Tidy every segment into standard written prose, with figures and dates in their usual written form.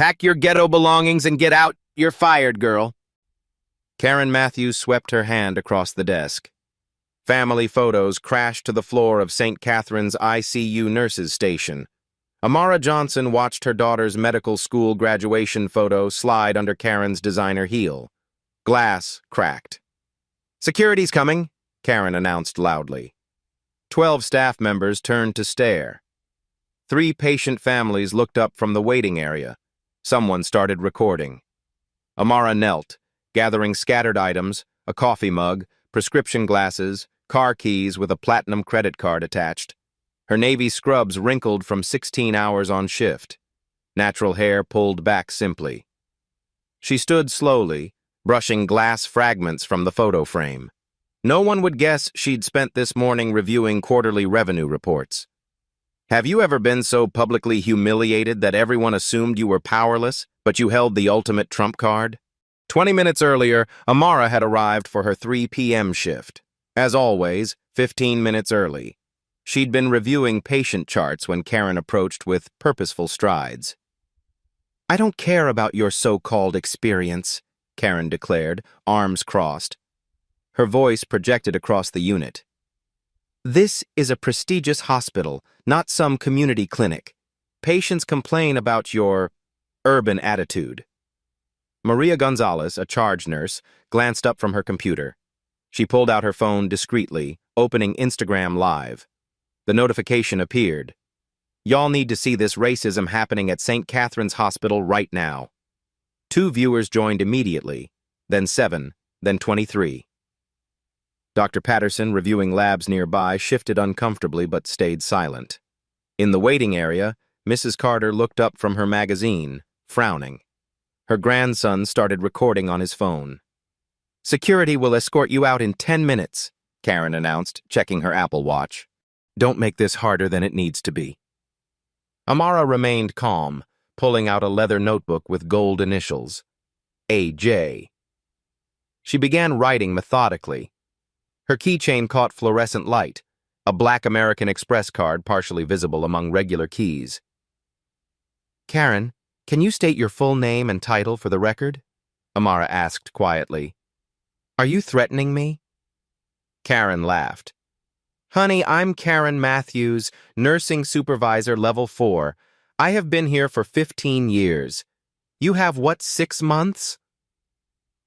Pack your ghetto belongings and get out. You're fired, girl. Karen Matthews swept her hand across the desk. Family photos crashed to the floor of St. Catherine's ICU nurses' station. Amara Johnson watched her daughter's medical school graduation photo slide under Karen's designer heel. Glass cracked. "Security's coming," Karen announced loudly. 12 staff members turned to stare. 3 patient families looked up from the waiting area. Someone started recording. Amara knelt, gathering scattered items, a coffee mug, prescription glasses, car keys with a platinum credit card attached. Her navy scrubs wrinkled from 16 hours on shift. Natural hair pulled back simply. She stood slowly, brushing glass fragments from the photo frame. No one would guess she'd spent this morning reviewing quarterly revenue reports. Have you ever been so publicly humiliated that everyone assumed you were powerless, but you held the ultimate trump card? 20 minutes earlier, Amara had arrived for her 3 p.m. shift. As always, 15 minutes early. She'd been reviewing patient charts when Karen approached with purposeful strides. "I don't care about your so-called experience," Karen declared, arms crossed. Her voice projected across the unit. "This is a prestigious hospital, not some community clinic. Patients complain about your urban attitude." Maria Gonzalez, a charge nurse, glanced up from her computer. She pulled out her phone discreetly, opening Instagram Live. The notification appeared. "Y'all need to see this racism happening at St. Catherine's Hospital right now." 2 viewers joined immediately, then 7, then 23. Dr. Patterson, reviewing labs nearby, shifted uncomfortably but stayed silent. In the waiting area, Mrs. Carter looked up from her magazine, frowning. Her grandson started recording on his phone. "Security will escort you out in 10 minutes, Karen announced, checking her Apple Watch. "Don't make this harder than it needs to be." Amara remained calm, pulling out a leather notebook with gold initials. AJ. She began writing methodically. Her keychain caught fluorescent light, a black American Express card partially visible among regular keys. "Karen, can you state your full name and title for the record?" Amara asked quietly. "Are you threatening me?" Karen laughed. "Honey, I'm Karen Matthews, nursing supervisor level 4. I have been here for 15 years. You have what, 6 months?"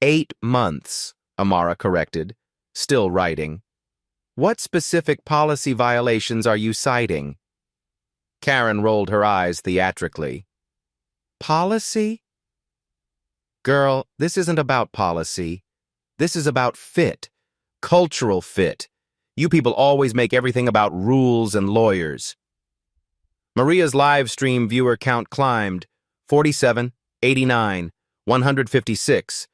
8 months, Amara corrected, still writing. "What specific policy violations are you citing?" Karen rolled her eyes theatrically. "Policy? Girl, this isn't about policy. This is about fit, cultural fit. You people always make everything about rules and lawyers." Maria's live stream viewer count climbed, 47, 89, 156.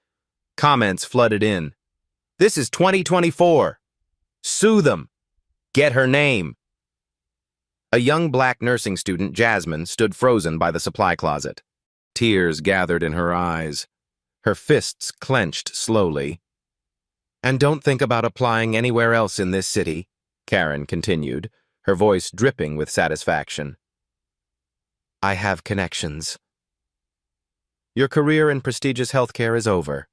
Comments flooded in. "This is 2024. Sue them. Get her name." A young black nursing student, Jasmine, stood frozen by the supply closet. Tears gathered in her eyes. Her fists clenched slowly. "And don't think about applying anywhere else in this city," Karen continued, her voice dripping with satisfaction. "I have connections. Your career in prestigious healthcare is over."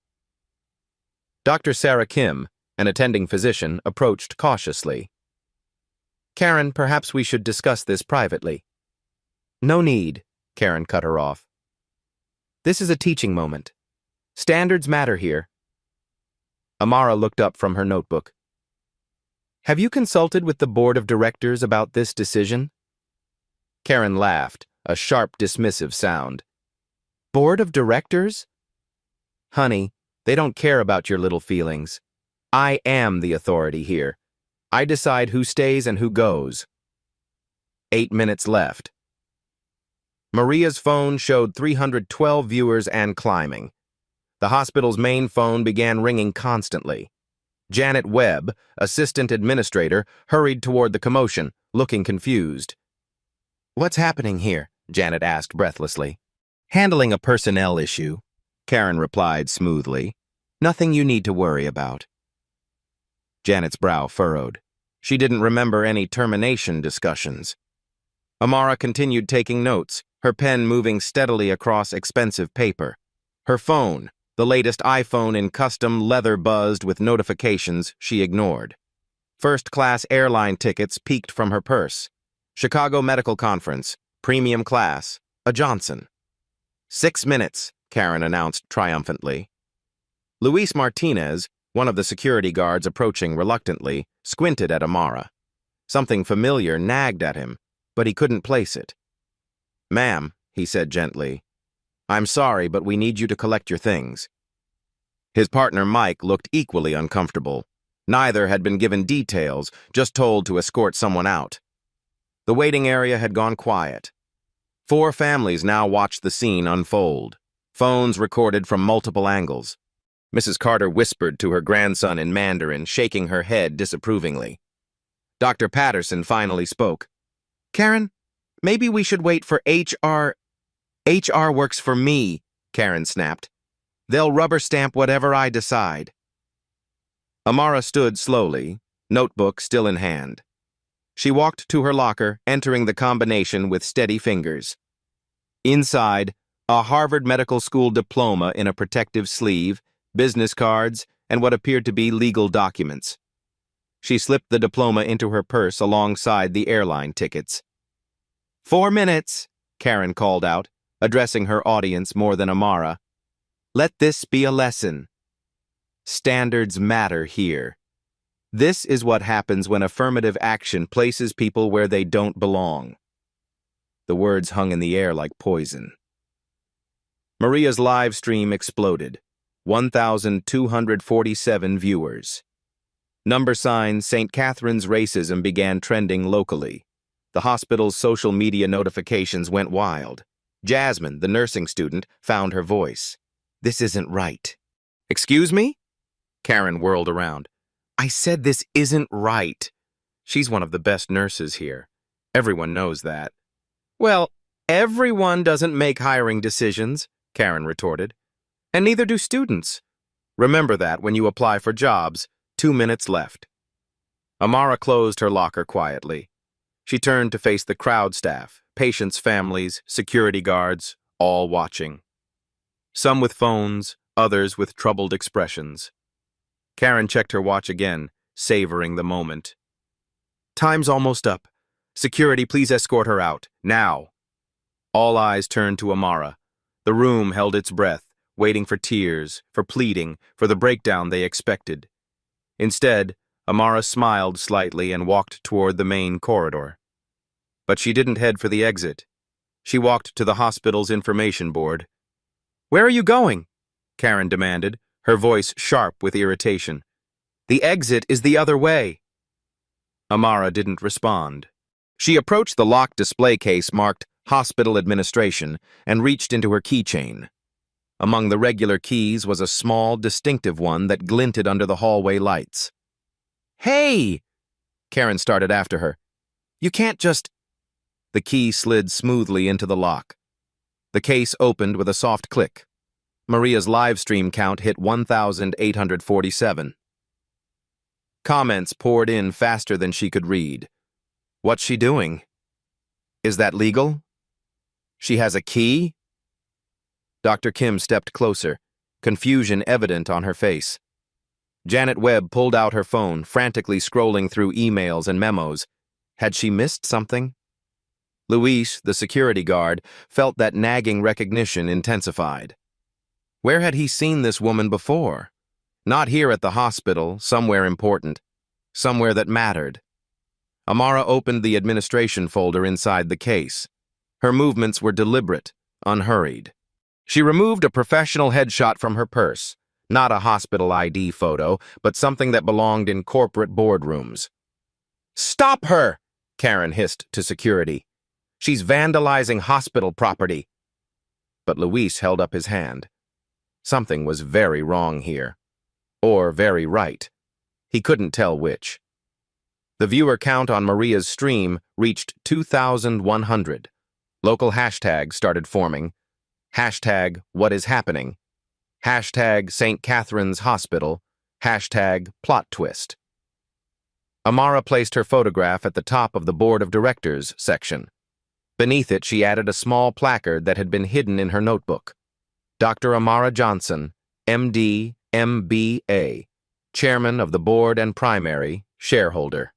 Dr. Sarah Kim, an attending physician, approached cautiously. "Karen, perhaps we should discuss this privately." "No need," Karen cut her off. "This is a teaching moment. Standards matter here." Amara looked up from her notebook. "Have you consulted with the board of directors about this decision?" Karen laughed, a sharp, dismissive sound. "Board of directors? Honey, they don't care about your little feelings. I am the authority here. I decide who stays and who goes." 8 minutes left. Maria's phone showed 312 viewers and climbing. The hospital's main phone began ringing constantly. Janet Webb, assistant administrator, hurried toward the commotion, looking confused. "What's happening here?" Janet asked breathlessly. "Handling a personnel issue," Karen replied smoothly. "Nothing you need to worry about." Janet's brow furrowed. She didn't remember any termination discussions. Amara continued taking notes, her pen moving steadily across expensive paper. Her phone, the latest iPhone in custom leather buzzed with notifications she ignored. First-class airline tickets peeked from her purse. Chicago Medical Conference, premium class, a Johnson. 6 minutes, Karen announced triumphantly. Luis Martinez, one of the security guards approaching reluctantly, squinted at Amara. Something familiar nagged at him, but he couldn't place it. "Ma'am," he said gently, "I'm sorry, but we need you to collect your things." His partner Mike looked equally uncomfortable. Neither had been given details, just told to escort someone out. The waiting area had gone quiet. 4 families now watched the scene unfold. Phones recorded from multiple angles. Mrs. Carter whispered to her grandson in Mandarin, shaking her head disapprovingly. Dr. Patterson finally spoke. "Karen, maybe we should wait for HR." "HR works for me," Karen snapped. "They'll rubber stamp whatever I decide." Amara stood slowly, notebook still in hand. She walked to her locker, entering the combination with steady fingers. Inside, a Harvard Medical School diploma in a protective sleeve, business cards, and what appeared to be legal documents. She slipped the diploma into her purse alongside the airline tickets. 4 minutes, Karen called out, addressing her audience more than Amara. "Let this be a lesson. Standards matter here. This is what happens when affirmative action places people where they don't belong." The words hung in the air like poison. Maria's live stream exploded. 1,247 viewers. Number sign St. Catherine's racism began trending locally. The hospital's social media notifications went wild. Jasmine, the nursing student, found her voice. "This isn't right." "Excuse me?" Karen whirled around. "I said this isn't right." She's one of the best nurses here. Everyone knows that. "Well, everyone doesn't make hiring decisions," Karen retorted. "And neither do students. Remember that when you apply for jobs. 2 minutes left." Amara closed her locker quietly. She turned to face the crowd staff, patients' families, security guards, all watching. Some with phones, others with troubled expressions. Karen checked her watch again, savoring the moment. "Time's almost up. Security, please escort her out, now." All eyes turned to Amara. The room held its breath, waiting for tears, for pleading, for the breakdown they expected. Instead, Amara smiled slightly and walked toward the main corridor. But she didn't head for the exit. She walked to the hospital's information board. "Where are you going?" Karen demanded, her voice sharp with irritation. "The exit is the other way." Amara didn't respond. She approached the locked display case marked Hospital Administration and reached into her keychain. Among the regular keys was a small, distinctive one that glinted under the hallway lights. "Hey!" Karen started after her. "You can't just—" The key slid smoothly into the lock. The case opened with a soft click. Maria's live stream count hit 1,847. Comments poured in faster than she could read. "What's she doing? Is that legal? She has a key?" Dr. Kim stepped closer, confusion evident on her face. Janet Webb pulled out her phone, frantically scrolling through emails and memos. Had she missed something? Luis, the security guard, felt that nagging recognition intensified. Where had he seen this woman before? Not here at the hospital, somewhere important, somewhere that mattered. Amara opened the administration folder inside the case. Her movements were deliberate, unhurried. She removed a professional headshot from her purse, not a hospital ID photo, but something that belonged in corporate boardrooms. "Stop her!" Karen hissed to security. "She's vandalizing hospital property." But Luis held up his hand. Something was very wrong here. Or very right. He couldn't tell which. The viewer count on Maria's stream reached 2,100. Local hashtags started forming. Hashtag what is happening. Hashtag St. Catherine's Hospital. Hashtag plot twist. Amara placed her photograph at the top of the Board of Directors section. Beneath it, she added a small placard that had been hidden in her notebook. Dr. Amara Johnson, MD, MBA, Chairman of the Board and Primary, Shareholder.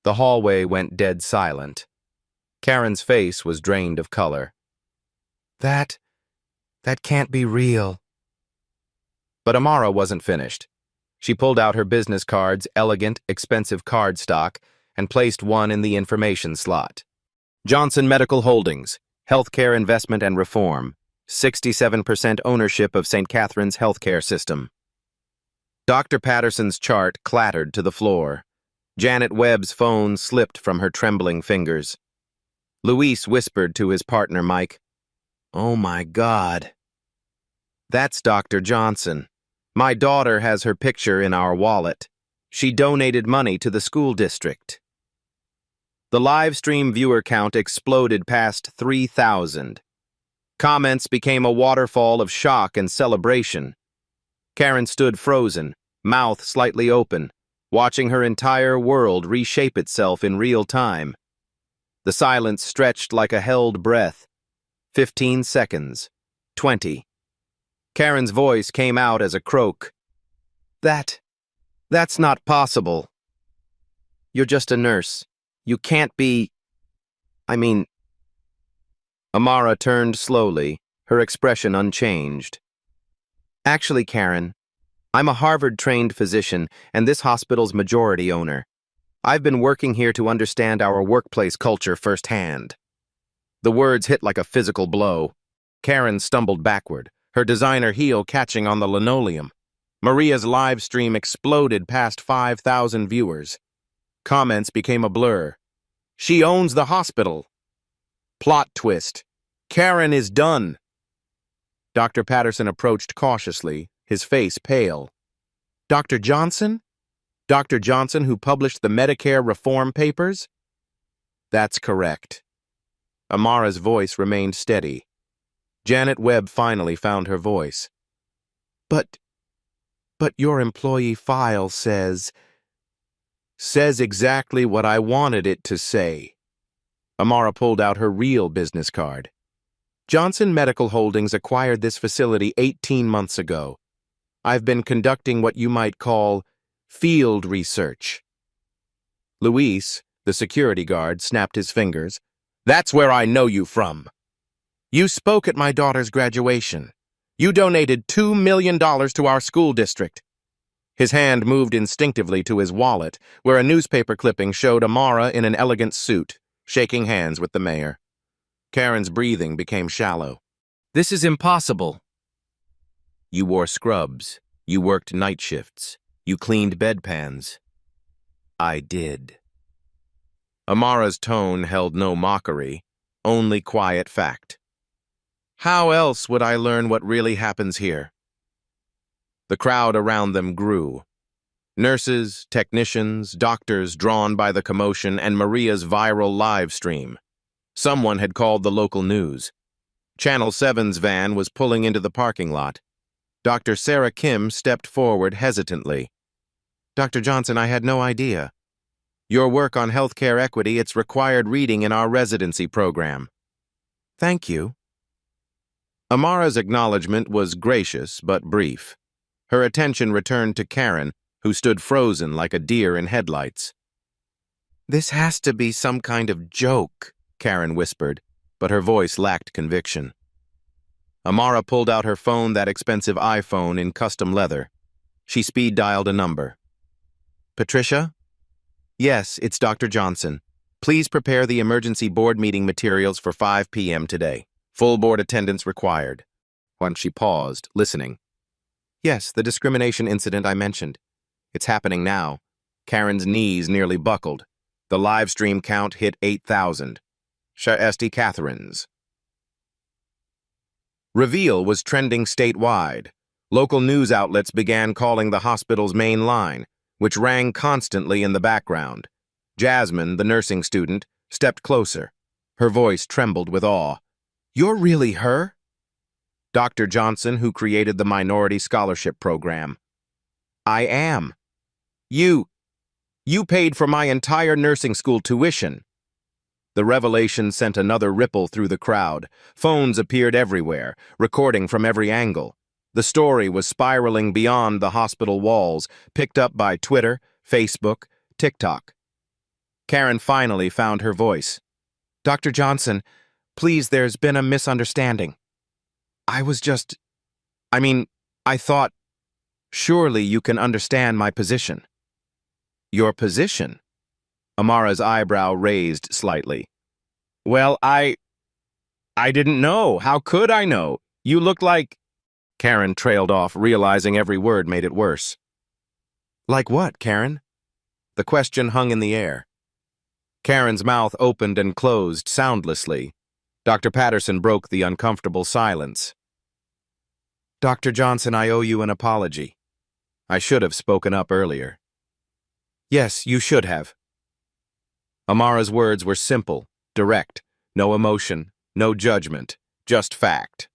The hallway went dead silent. Karen's face was drained of color. That can't be real. But Amara wasn't finished. She pulled out her business card's elegant, expensive card stock and placed one in the information slot. Johnson Medical Holdings, Healthcare Investment and Reform, 67% ownership of St. Catherine's healthcare system. Dr. Patterson's chart clattered to the floor. Janet Webb's phone slipped from her trembling fingers. Luis whispered to his partner, Mike, "Oh my God." "That's Dr. Johnson. My daughter has her picture in our wallet. She donated money to the school district." The live stream viewer count exploded past 3,000. Comments became a waterfall of shock and celebration. Karen stood frozen, mouth slightly open, watching her entire world reshape itself in real time. The silence stretched like a held breath. 15 seconds. 20. Karen's voice came out as a croak. That's not possible. You're just a nurse. You can't be... Amara turned slowly, her expression unchanged. "Actually, Karen, I'm a Harvard-trained physician and this hospital's majority owner. I've been working here to understand our workplace culture firsthand." The words hit like a physical blow. Karen stumbled backward, her designer heel catching on the linoleum. Maria's live stream exploded past 5,000 viewers. Comments became a blur. "She owns the hospital." "Plot twist. Karen is done." Dr. Patterson approached cautiously, his face pale. "Dr. Johnson? Dr. Johnson who published the Medicare reform papers?" "That's correct." Amara's voice remained steady. Janet Webb finally found her voice. But your employee file says exactly what I wanted it to say." Amara pulled out her real business card. "Johnson Medical Holdings acquired this facility 18 months ago. I've been conducting what you might call field research." Luis, the security guard, snapped his fingers. "That's where I know you from. You spoke at my daughter's graduation. You donated $2 million to our school district." His hand moved instinctively to his wallet, where a newspaper clipping showed Amara in an elegant suit, shaking hands with the mayor. Karen's breathing became shallow. "This is impossible." "You wore scrubs. You worked night shifts. You cleaned bedpans." "I did." Amara's tone held no mockery, only quiet fact. "How else would I learn what really happens here?" The crowd around them grew. Nurses, technicians, doctors drawn by the commotion and Maria's viral live stream. Someone had called the local news. Channel 7's van was pulling into the parking lot. Dr. Sarah Kim stepped forward hesitantly. "Dr. Johnson, I had no idea. Your work on healthcare equity, it's required reading in our residency program." "Thank you." Amara's acknowledgement was gracious but brief. Her attention returned to Karen, who stood frozen like a deer in headlights. "This has to be some kind of joke," Karen whispered, but her voice lacked conviction. Amara pulled out her phone, that expensive iPhone in custom leather. She speed-dialed a number. "Patricia?" "Yes, it's Dr. Johnson. Please prepare the emergency board meeting materials for 5 p.m. today. Full board attendance required." Once she paused, listening. "Yes, the discrimination incident I mentioned. It's happening now." Karen's knees nearly buckled. The live stream count hit 8,000. St. Catherine's. Reveal was trending statewide. Local news outlets began calling the hospital's main line, which rang constantly in the background. Jasmine, the nursing student, stepped closer. Her voice trembled with awe. "You're really her?" Dr. Johnson, who created the Minority Scholarship Program. "I am." You paid for my entire nursing school tuition." The revelation sent another ripple through the crowd. Phones appeared everywhere, recording from every angle. The story was spiraling beyond the hospital walls, picked up by Twitter, Facebook, TikTok. Karen finally found her voice. "Dr. Johnson, please, there's been a misunderstanding. I thought, surely you can understand my position." "Your position?" Amara's eyebrow raised slightly. "Well, I didn't know. How could I know? You look like—" Karen trailed off, realizing every word made it worse. "Like what, Karen?" The question hung in the air. Karen's mouth opened and closed soundlessly. Dr. Patterson broke the uncomfortable silence. "Dr. Johnson, I owe you an apology. I should have spoken up earlier." "Yes, you should have." Amara's words were simple, direct, no emotion, no judgment, just fact.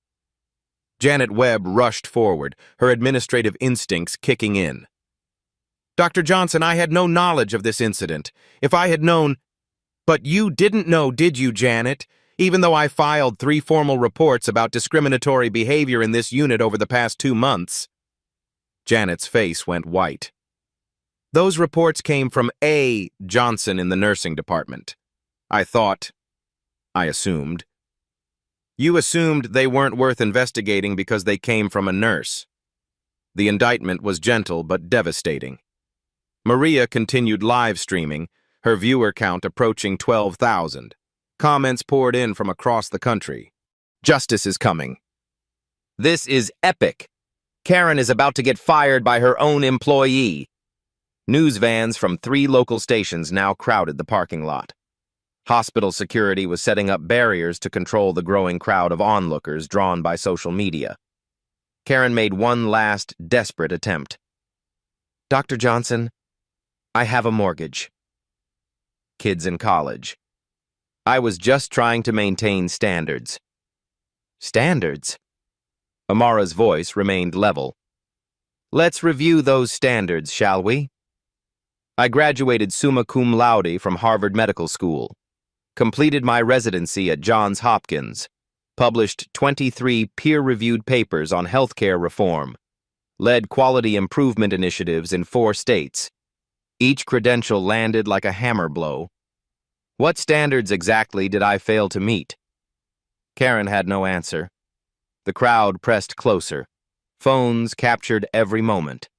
Janet Webb rushed forward, her administrative instincts kicking in. "Dr. Johnson, I had no knowledge of this incident. If I had known—" "But you didn't know, did you, Janet? Even though I filed 3 formal reports about discriminatory behavior in this unit over the past 2 months. Janet's face went white. "Those reports came from A. Johnson in the nursing department. I assumed. You assumed they weren't worth investigating because they came from a nurse." The indictment was gentle but devastating. Maria continued live streaming, her viewer count approaching 12,000. Comments poured in from across the country. "Justice is coming. This is epic. Karen is about to get fired by her own employee." News vans from 3 local stations now crowded the parking lot. Hospital security was setting up barriers to control the growing crowd of onlookers drawn by social media. Karen made one last, desperate attempt. "Dr. Johnson, I have a mortgage. Kids in college. I was just trying to maintain standards." "Standards?" Amara's voice remained level. "Let's review those standards, shall we? I graduated summa cum laude from Harvard Medical School, completed my residency at Johns Hopkins, published 23 peer-reviewed papers on healthcare reform, led quality improvement initiatives in 4 states. Each credential landed like a hammer blow. What standards exactly did I fail to meet?" Karen had no answer. The crowd pressed closer. Phones captured every moment.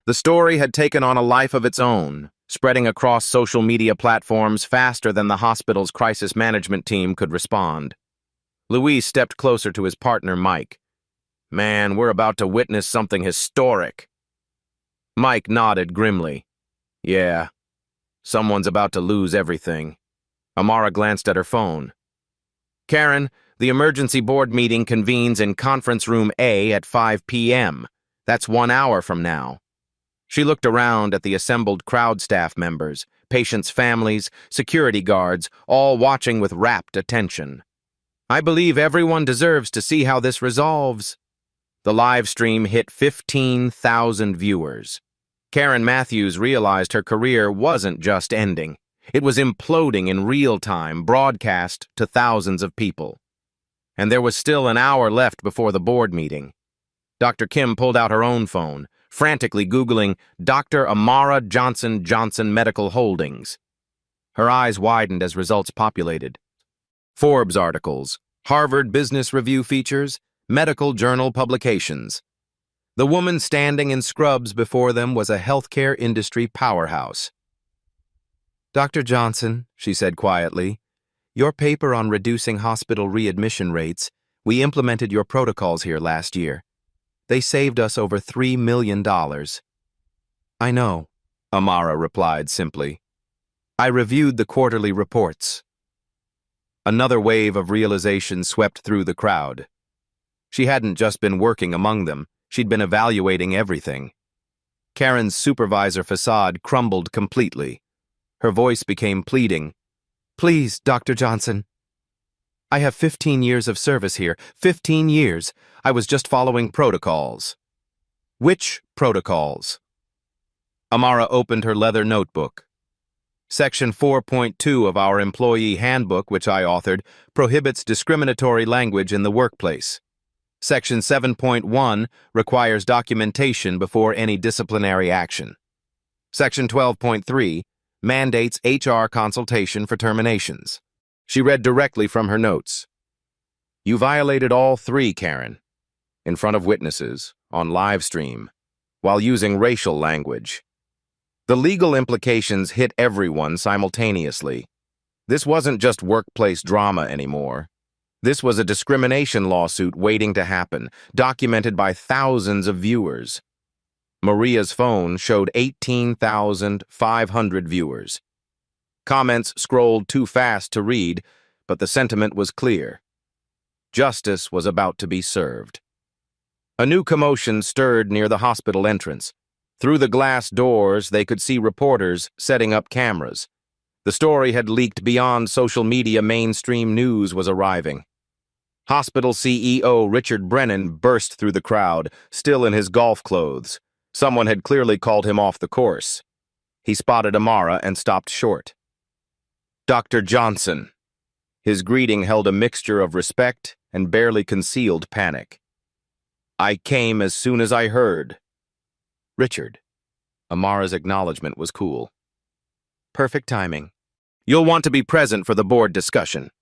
The story had taken on a life of its own, spreading across social media platforms faster than the hospital's crisis management team could respond. Luis stepped closer to his partner, Mike. "Man, we're about to witness something historic." Mike nodded grimly. "Yeah, someone's about to lose everything." Amara glanced at her phone. "Karen, the emergency board meeting convenes in conference room A at 5 p.m. That's 1 hour from now." She looked around at the assembled crowd staff members, patients' families, security guards, all watching with rapt attention. "I believe everyone deserves to see how this resolves." The live stream hit 15,000 viewers. Karen Matthews realized her career wasn't just ending. It was imploding in real time, broadcast to thousands of people. And there was still an hour left before the board meeting. Dr. Kim pulled out her own phone, frantically Googling Dr. Amara Johnson Medical Holdings. Her eyes widened as results populated. Forbes articles, Harvard Business Review features, medical journal publications. The woman standing in scrubs before them was a healthcare industry powerhouse. "Dr. Johnson," she said quietly, "your paper on reducing hospital readmission rates, we implemented your protocols here last year. They saved us over $3 million. "I know," Amara replied simply. "I reviewed the quarterly reports." Another wave of realization swept through the crowd. She hadn't just been working among them, she'd been evaluating everything. Karen's supervisor facade crumbled completely. Her voice became pleading. "Please, Dr. Johnson. I have 15 years of service here. 15 years. I was just following protocols." "Which protocols?" Amara opened her leather notebook. Section 4.2 of our employee handbook, which I authored, prohibits discriminatory language in the workplace. Section 7.1 requires documentation before any disciplinary action. Section 12.3 mandates HR consultation for terminations. She read directly from her notes. You violated all three, Karen, in front of witnesses, on live stream, while using racial language. The legal implications hit everyone simultaneously. This wasn't just workplace drama anymore. This was a discrimination lawsuit waiting to happen, documented by thousands of viewers. Maria's phone showed 18,500 viewers. Comments scrolled too fast to read, but the sentiment was clear. Justice was about to be served. A new commotion stirred near the hospital entrance. Through the glass doors, they could see reporters setting up cameras. The story had leaked beyond social media. Mainstream news was arriving. Hospital CEO Richard Brennan burst through the crowd, still in his golf clothes. Someone had clearly called him off the course. He spotted Amara and stopped short. Dr. Johnson. His greeting held a mixture of respect and barely concealed panic. I came as soon as I heard. Richard. Amara's acknowledgement was cool. Perfect timing. You'll want to be present for the board discussion.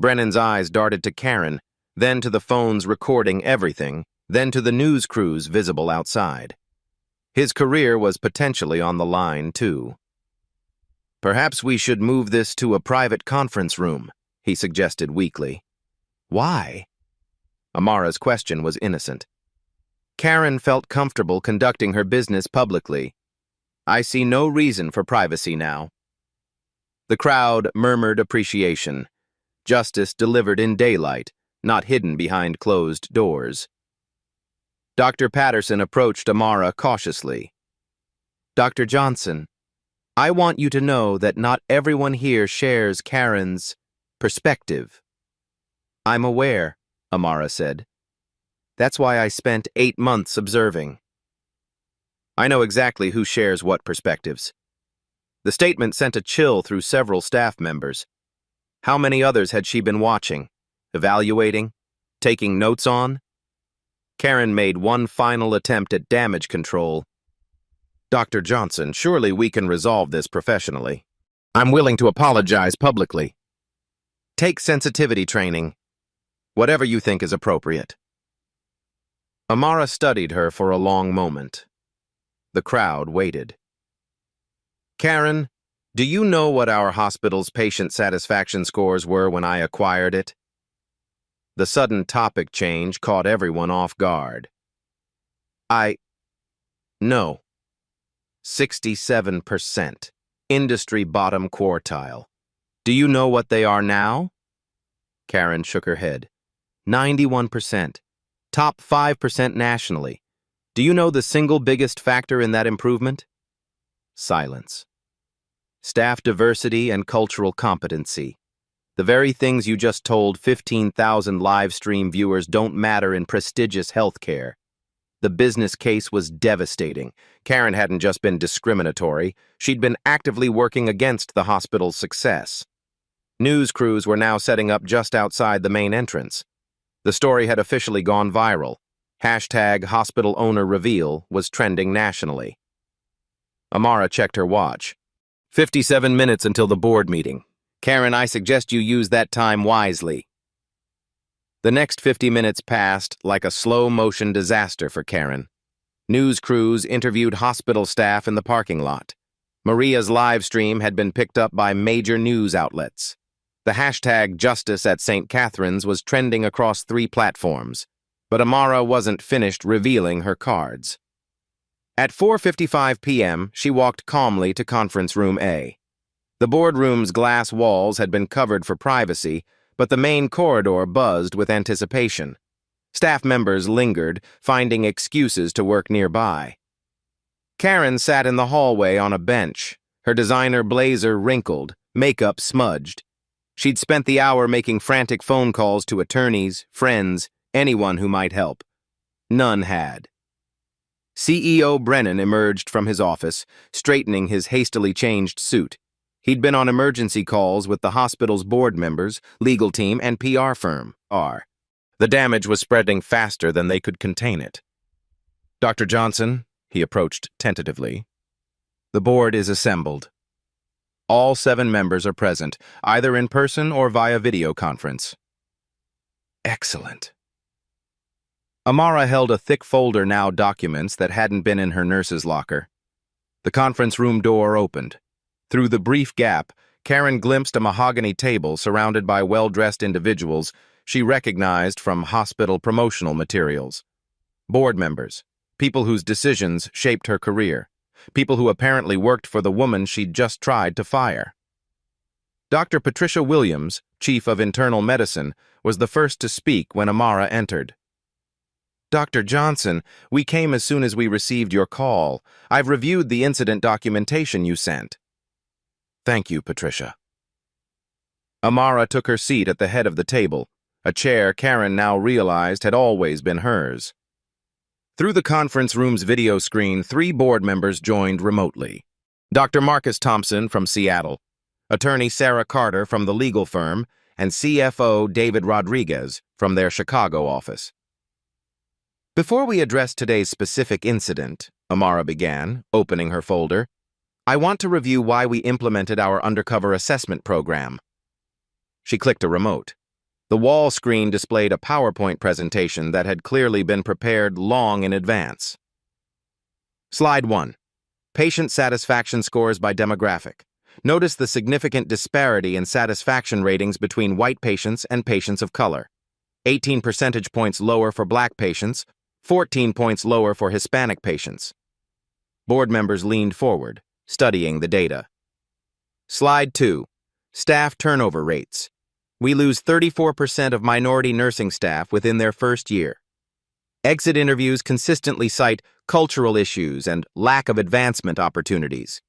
Brennan's eyes darted to Karen, then to the phones recording everything, then to the news crews visible outside. His career was potentially on the line, too. Perhaps we should move this to a private conference room, he suggested weakly. Why? Amara's question was innocent. Karen felt comfortable conducting her business publicly. I see no reason for privacy now. The crowd murmured appreciation. Justice delivered in daylight, not hidden behind closed doors. Dr. Patterson approached Amara cautiously. Dr. Johnson, I want you to know that not everyone here shares Karen's perspective. I'm aware, Amara said. That's why I spent 8 months observing. I know exactly who shares what perspectives. The statement sent a chill through several staff members. How many others had she been watching, evaluating, taking notes on? Karen made one final attempt at damage control. Dr. Johnson, surely we can resolve this professionally. I'm willing to apologize publicly. Take sensitivity training. Whatever you think is appropriate. Amara studied her for a long moment. The crowd waited. Karen, do you know what our hospital's patient satisfaction scores were when I acquired it? The sudden topic change caught everyone off guard. No. 67%. Industry bottom quartile. Do you know what they are now? Karen shook her head. 91%. Top 5% nationally. Do you know the single biggest factor in that improvement? Silence. Staff diversity and cultural competency. The very things you just told 15,000 live stream viewers don't matter in prestigious healthcare. The business case was devastating. Karen hadn't just been discriminatory, she'd been actively working against the hospital's success. News crews were now setting up just outside the main entrance. The story had officially gone viral. #HospitalOwnerReveal was trending nationally. Amara checked her watch. 57 minutes until the board meeting. Karen, I suggest you use that time wisely. The next 50 minutes passed like a slow-motion disaster for Karen. News crews interviewed hospital staff in the parking lot. Maria's live stream had been picked up by major news outlets. The #Justice at St. Catherine's was trending across 3 platforms, but Amara wasn't finished revealing her cards. At 4:55 p.m., she walked calmly to Conference Room A. The boardroom's glass walls had been covered for privacy, but the main corridor buzzed with anticipation. Staff members lingered, finding excuses to work nearby. Karen sat in the hallway on a bench, her designer blazer wrinkled, makeup smudged. She'd spent the hour making frantic phone calls to attorneys, friends, anyone who might help. None had. CEO Brennan emerged from his office, straightening his hastily changed suit. He'd been on emergency calls with the hospital's board members, legal team, and PR firm, R. The damage was spreading faster than they could contain it. Dr. Johnson, he approached tentatively. The board is assembled. All 7 members are present, either in person or via video conference. Excellent. Amara held a thick folder now documents that hadn't been in her nurse's locker. The conference room door opened. Through the brief gap, Karen glimpsed a mahogany table surrounded by well-dressed individuals she recognized from hospital promotional materials. Board members, people whose decisions shaped her career, people who apparently worked for the woman she'd just tried to fire. Dr. Patricia Williams, Chief of Internal Medicine, was the first to speak when Amara entered. Dr. Johnson, we came as soon as we received your call. I've reviewed the incident documentation you sent. Thank you, Patricia. Amara took her seat at the head of the table, a chair Karen now realized had always been hers. Through the conference room's video screen, 3 board members joined remotely. Dr. Marcus Thompson from Seattle, Attorney Sarah Carter from the legal firm, and CFO David Rodriguez from their Chicago office. Before we address today's specific incident, Amara began, opening her folder, I want to review why we implemented our undercover assessment program. She clicked a remote. The wall screen displayed a PowerPoint presentation that had clearly been prepared long in advance. Slide 1. Patient satisfaction scores by demographic. Notice the significant disparity in satisfaction ratings between white patients and patients of color. 18 percentage points lower for black patients, 14 points lower for Hispanic patients. Board members leaned forward, studying the data. Slide 2. Staff turnover rates. We lose 34% of minority nursing staff within their first year. Exit interviews consistently cite cultural issues and lack of advancement opportunities.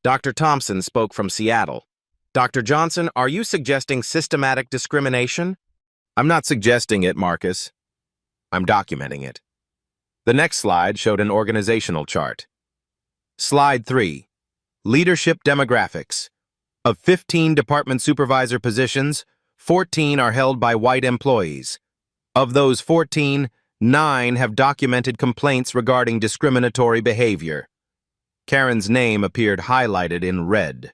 Dr. Thompson spoke from Seattle. Dr. Johnson, are you suggesting systematic discrimination? I'm not suggesting it, Marcus. I'm documenting it. The next slide showed an organizational chart. Slide 3. Leadership demographics. Of 15 department supervisor positions, 14 are held by white employees. Of those 14, 9 have documented complaints regarding discriminatory behavior. Karen's name appeared highlighted in red.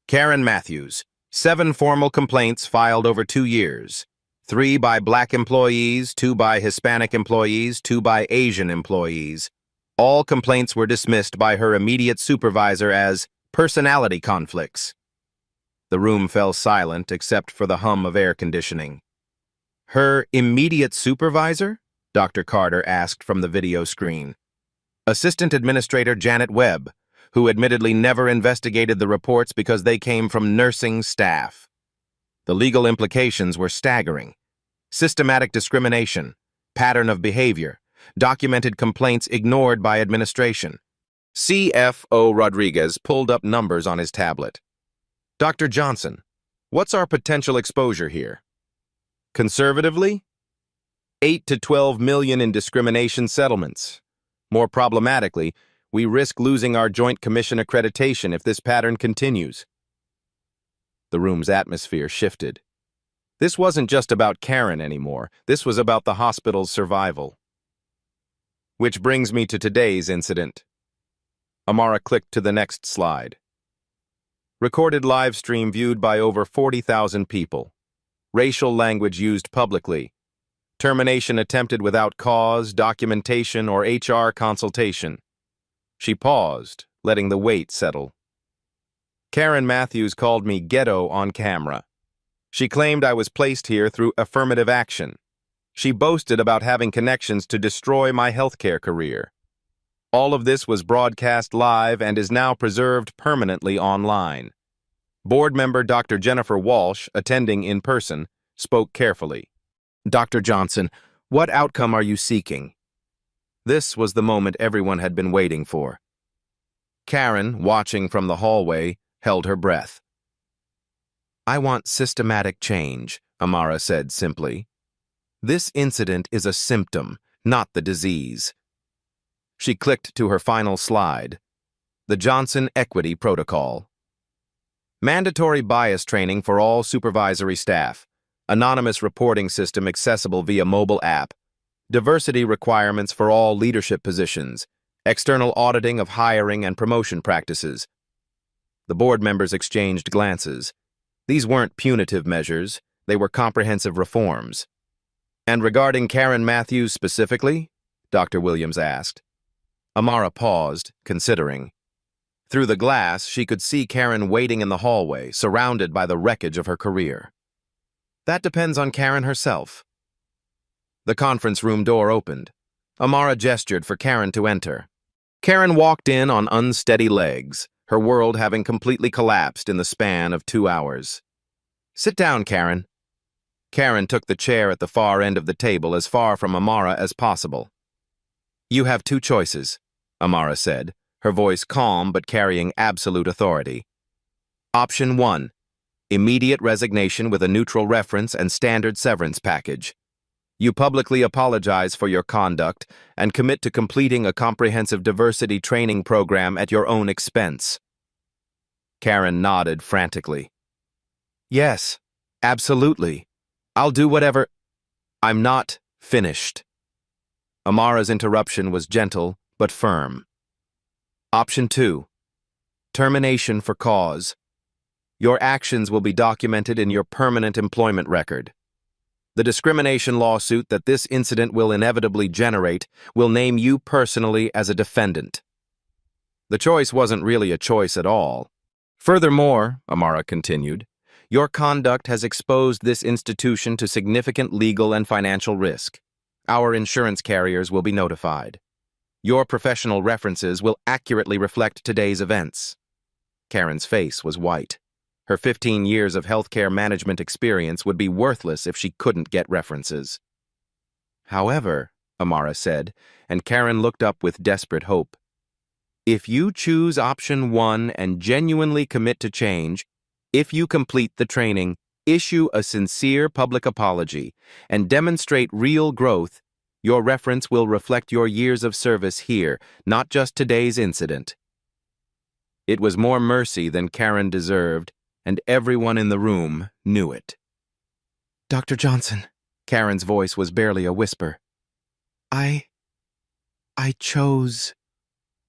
Karen Matthews, 7 formal complaints filed over 2 years. 3 by black employees, 2 by Hispanic employees, 2 by Asian employees. All complaints were dismissed by her immediate supervisor as personality conflicts. The room fell silent except for the hum of air conditioning. Her immediate supervisor? Dr. Carter asked from the video screen. Assistant Administrator Janet Webb, who admittedly never investigated the reports because they came from nursing staff. The legal implications were staggering. Systematic discrimination, pattern of behavior, documented complaints ignored by administration. CFO Rodriguez pulled up numbers on his tablet. Dr. Johnson, what's our potential exposure here? Conservatively, 8 to 12 million in discrimination settlements. More problematically, we risk losing our Joint Commission accreditation if this pattern continues. The room's atmosphere shifted. This wasn't just about Karen anymore. This was about the hospital's survival. Which brings me to today's incident. Amara clicked to the next slide. Recorded live stream viewed by over 40,000 people. Racial language used publicly. Termination attempted without cause, documentation, or HR consultation. She paused, letting the weight settle. Karen Matthews called me ghetto on camera. She claimed I was placed here through affirmative action. She boasted about having connections to destroy my healthcare career. All of this was broadcast live and is now preserved permanently online. Board member Dr. Jennifer Walsh, attending in person, spoke carefully. Dr. Johnson, what outcome are you seeking? This was the moment everyone had been waiting for. Karen, watching from the hallway, held her breath. I want systematic change, Amara said simply. This incident is a symptom, not the disease. She clicked to her final slide. The Johnson Equity Protocol. Mandatory bias training for all supervisory staff. Anonymous reporting system accessible via mobile app. Diversity requirements for all leadership positions. External auditing of hiring and promotion practices. The board members exchanged glances. These weren't punitive measures, they were comprehensive reforms. And regarding Karen Matthews specifically? Dr. Williams asked. Amara paused, considering. Through the glass, she could see Karen waiting in the hallway, surrounded by the wreckage of her career. That depends on Karen herself. The conference room door opened. Amara gestured for Karen to enter. Karen walked in on unsteady legs, her world having completely collapsed in the span of 2 hours. Sit down, Karen. Karen took the chair at the far end of the table as far from Amara as possible. You have 2 choices, Amara said, her voice calm but carrying absolute authority. Option 1, immediate resignation with a neutral reference and standard severance package. You publicly apologize for your conduct and commit to completing a comprehensive diversity training program at your own expense. Karen nodded frantically. Yes, absolutely. I'll do whatever. I'm not finished. Amara's interruption was gentle but firm. Option 2, termination for cause. Your actions will be documented in your permanent employment record. The discrimination lawsuit that this incident will inevitably generate will name you personally as a defendant. The choice wasn't really a choice at all. Furthermore, Amara continued, your conduct has exposed this institution to significant legal and financial risk. Our insurance carriers will be notified. Your professional references will accurately reflect today's events. Karen's face was white. Her 15 years of healthcare management experience would be worthless if she couldn't get references. However, Amara said, and Karen looked up with desperate hope, if you choose option 1 and genuinely commit to change, if you complete the training, issue a sincere public apology, and demonstrate real growth, your reference will reflect your years of service here, not just today's incident. It was more mercy than Karen deserved, and everyone in the room knew it. Dr. Johnson, Karen's voice was barely a whisper. I chose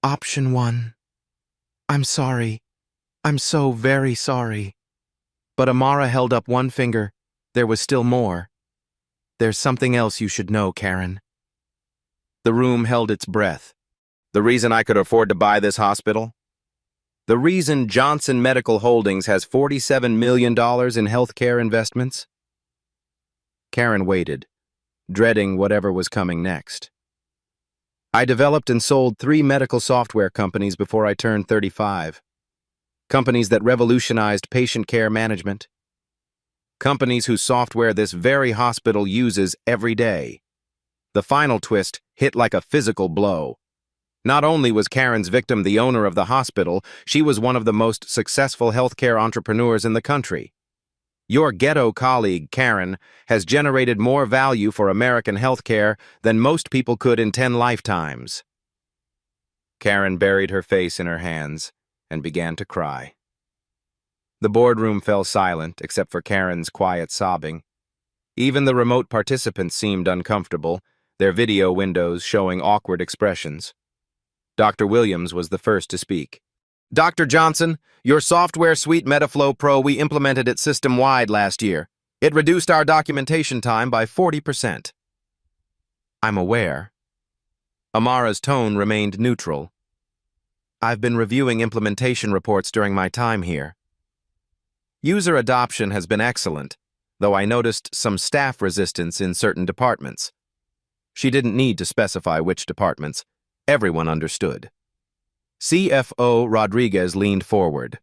option 1. I'm sorry. I'm so very sorry. But Amara held up one finger. There was still more. There's something else you should know, Karen. The room held its breath. The reason I could afford to buy this hospital? The reason Johnson Medical Holdings has $47 million in healthcare investments? Karen waited, dreading whatever was coming next. I developed and sold 3 medical software companies before I turned 35. Companies that revolutionized patient care management. Companies whose software this very hospital uses every day. The final twist hit like a physical blow. Not only was Karen's victim the owner of the hospital, she was one of the most successful healthcare entrepreneurs in the country. Your ghetto colleague, Karen, has generated more value for American healthcare than most people could in 10 lifetimes. Karen buried her face in her hands and began to cry. The boardroom fell silent except for Karen's quiet sobbing. Even the remote participants seemed uncomfortable, their video windows showing awkward expressions. Dr. Williams was the first to speak. Dr. Johnson, your software suite Metaflow Pro, we implemented it system-wide last year. It reduced our documentation time by 40%. I'm aware. Amara's tone remained neutral. I've been reviewing implementation reports during my time here. User adoption has been excellent, though I noticed some staff resistance in certain departments. She didn't need to specify which departments. Everyone understood. CFO Rodriguez leaned forward.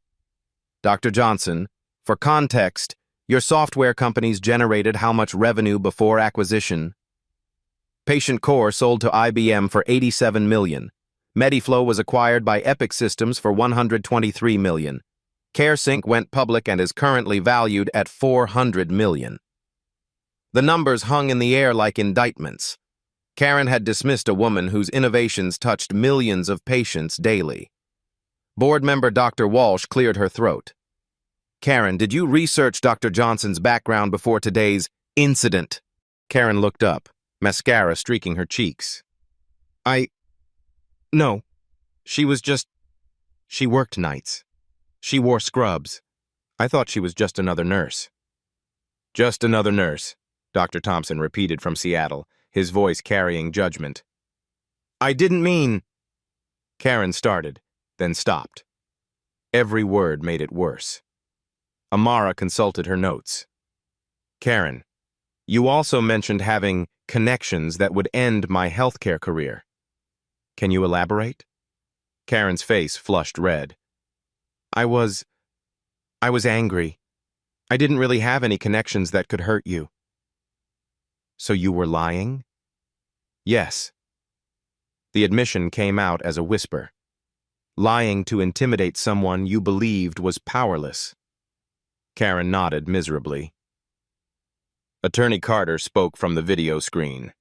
Dr. Johnson, for context, your software companies generated how much revenue before acquisition? Patient Core sold to IBM for $87 million. Mediflow was acquired by Epic Systems for $123 million. CareSync went public and is currently valued at $400 million. The numbers hung in the air like indictments. Karen had dismissed a woman whose innovations touched millions of patients daily. Board member Dr. Walsh cleared her throat. Karen, did you research Dr. Johnson's background before today's incident? Karen looked up, mascara streaking her cheeks. No. She worked nights. She wore scrubs. I thought she was just another nurse. Just another nurse, Dr. Thompson repeated from Seattle, his voice carrying judgment. I didn't mean... Karen started, then stopped. Every word made it worse. Amara consulted her notes. Karen, you also mentioned having connections that would end my healthcare career. Can you elaborate? Karen's face flushed red. I was angry. I didn't really have any connections that could hurt you. So you were lying? Yes. The admission came out as a whisper. Lying to intimidate someone you believed was powerless. Karen nodded miserably. Attorney Carter spoke from the video screen.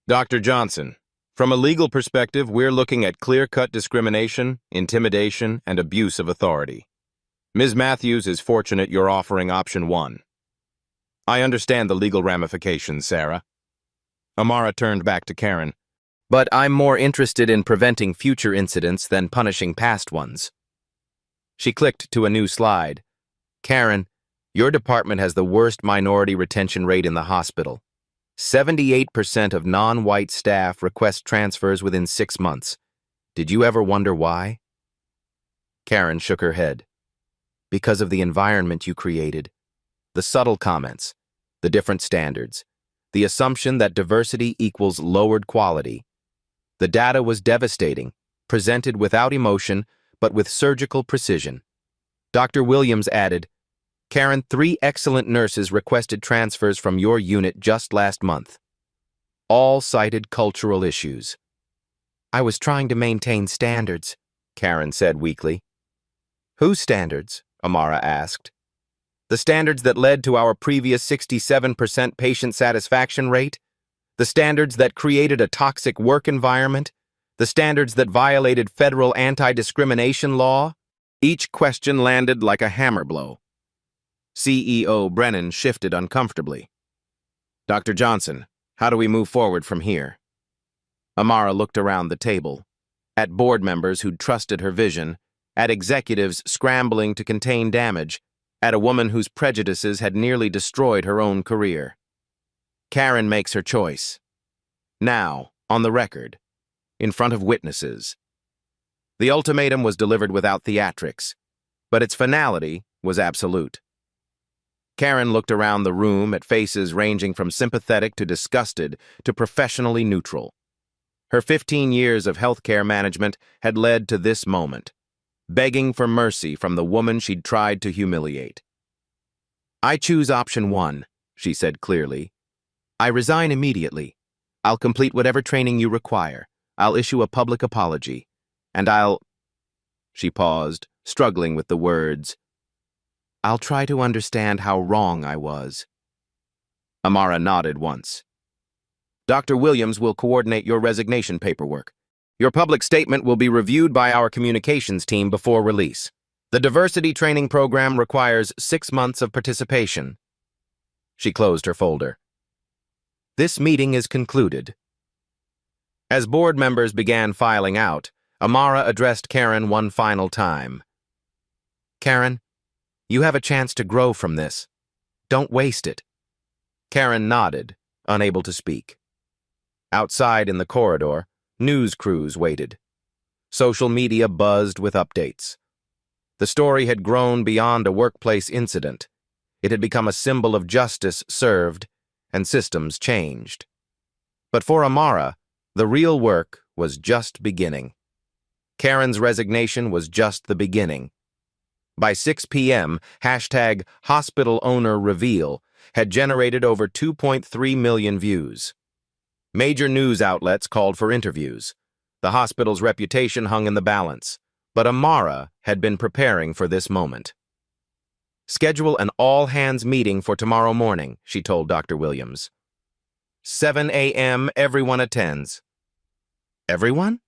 Dr. Johnson, from a legal perspective, we're looking at clear-cut discrimination, intimidation, and abuse of authority. Ms. Matthews is fortunate you're offering option 1. I understand the legal ramifications, Sarah. Amara turned back to Karen. But I'm more interested in preventing future incidents than punishing past ones. She clicked to a new slide. Karen, your department has the worst minority retention rate in the hospital. 78% of non-white staff request transfers within 6 months. Did you ever wonder why? Karen shook her head. Because of the environment you created. The subtle comments, the different standards, the assumption that diversity equals lowered quality. The data was devastating, presented without emotion, but with surgical precision. Dr. Williams added, Karen, 3 excellent nurses requested transfers from your unit just last month. All cited cultural issues. I was trying to maintain standards, Karen said weakly. Whose standards? Amara asked. The standards that led to our previous 67% patient satisfaction rate? The standards that created a toxic work environment? The standards that violated federal anti-discrimination law? Each question landed like a hammer blow. CEO Brennan shifted uncomfortably. Dr. Johnson, how do we move forward from here? Amara looked around the table, at board members who'd trusted her vision, at executives scrambling to contain damage, at a woman whose prejudices had nearly destroyed her own career. Karen makes her choice. Now, on the record, in front of witnesses. The ultimatum was delivered without theatrics, but its finality was absolute. Karen looked around the room at faces ranging from sympathetic to disgusted to professionally neutral. Her 15 years of healthcare management had led to this moment, begging for mercy from the woman she'd tried to humiliate. I choose option 1, she said clearly. I resign immediately. I'll complete whatever training you require. I'll issue a public apology. And She paused, struggling with the words. I'll try to understand how wrong I was. Amara nodded once. Dr. Williams will coordinate your resignation paperwork. Your public statement will be reviewed by our communications team before release. The diversity training program requires 6 months of participation. She closed her folder. This meeting is concluded. As board members began filing out, Amara addressed Karen one final time. Karen, you have a chance to grow from this. Don't waste it. Karen nodded, unable to speak. Outside in the corridor, news crews waited. Social media buzzed with updates. The story had grown beyond a workplace incident. It had become a symbol of justice served and systems changed. But for Amara, the real work was just beginning. Karen's resignation was just the beginning. By 6 p.m., #HospitalOwnerReveal had generated over 2.3 million views. Major news outlets called for interviews. The hospital's reputation hung in the balance, but Amara had been preparing for this moment. Schedule an all-hands meeting for tomorrow morning, she told Dr. Williams. 7 a.m., everyone attends. Everyone?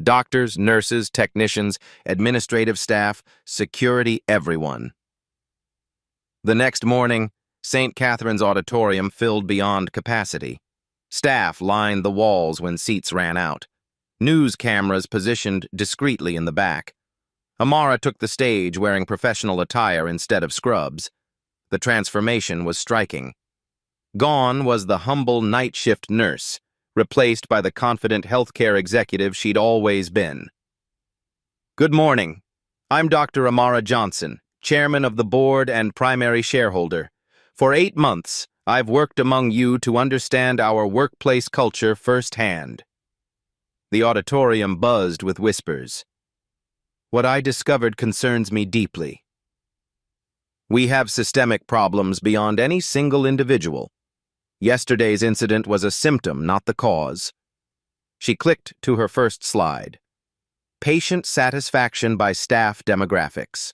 Doctors, nurses, technicians, administrative staff, security, everyone. The next morning, St. Catherine's Auditorium filled beyond capacity. Staff lined the walls when seats ran out. News cameras positioned discreetly in the back. Amara took the stage wearing professional attire instead of scrubs. The transformation was striking. Gone was the humble night shift nurse, replaced by the confident healthcare executive she'd always been. Good morning. I'm Dr. Amara Johnson, chairman of the board and primary shareholder. For 8 months, I've worked among you to understand our workplace culture firsthand. The auditorium buzzed with whispers. What I discovered concerns me deeply. We have systemic problems beyond any single individual. Yesterday's incident was a symptom, not the cause. She clicked to her first slide. Patient satisfaction by staff demographics.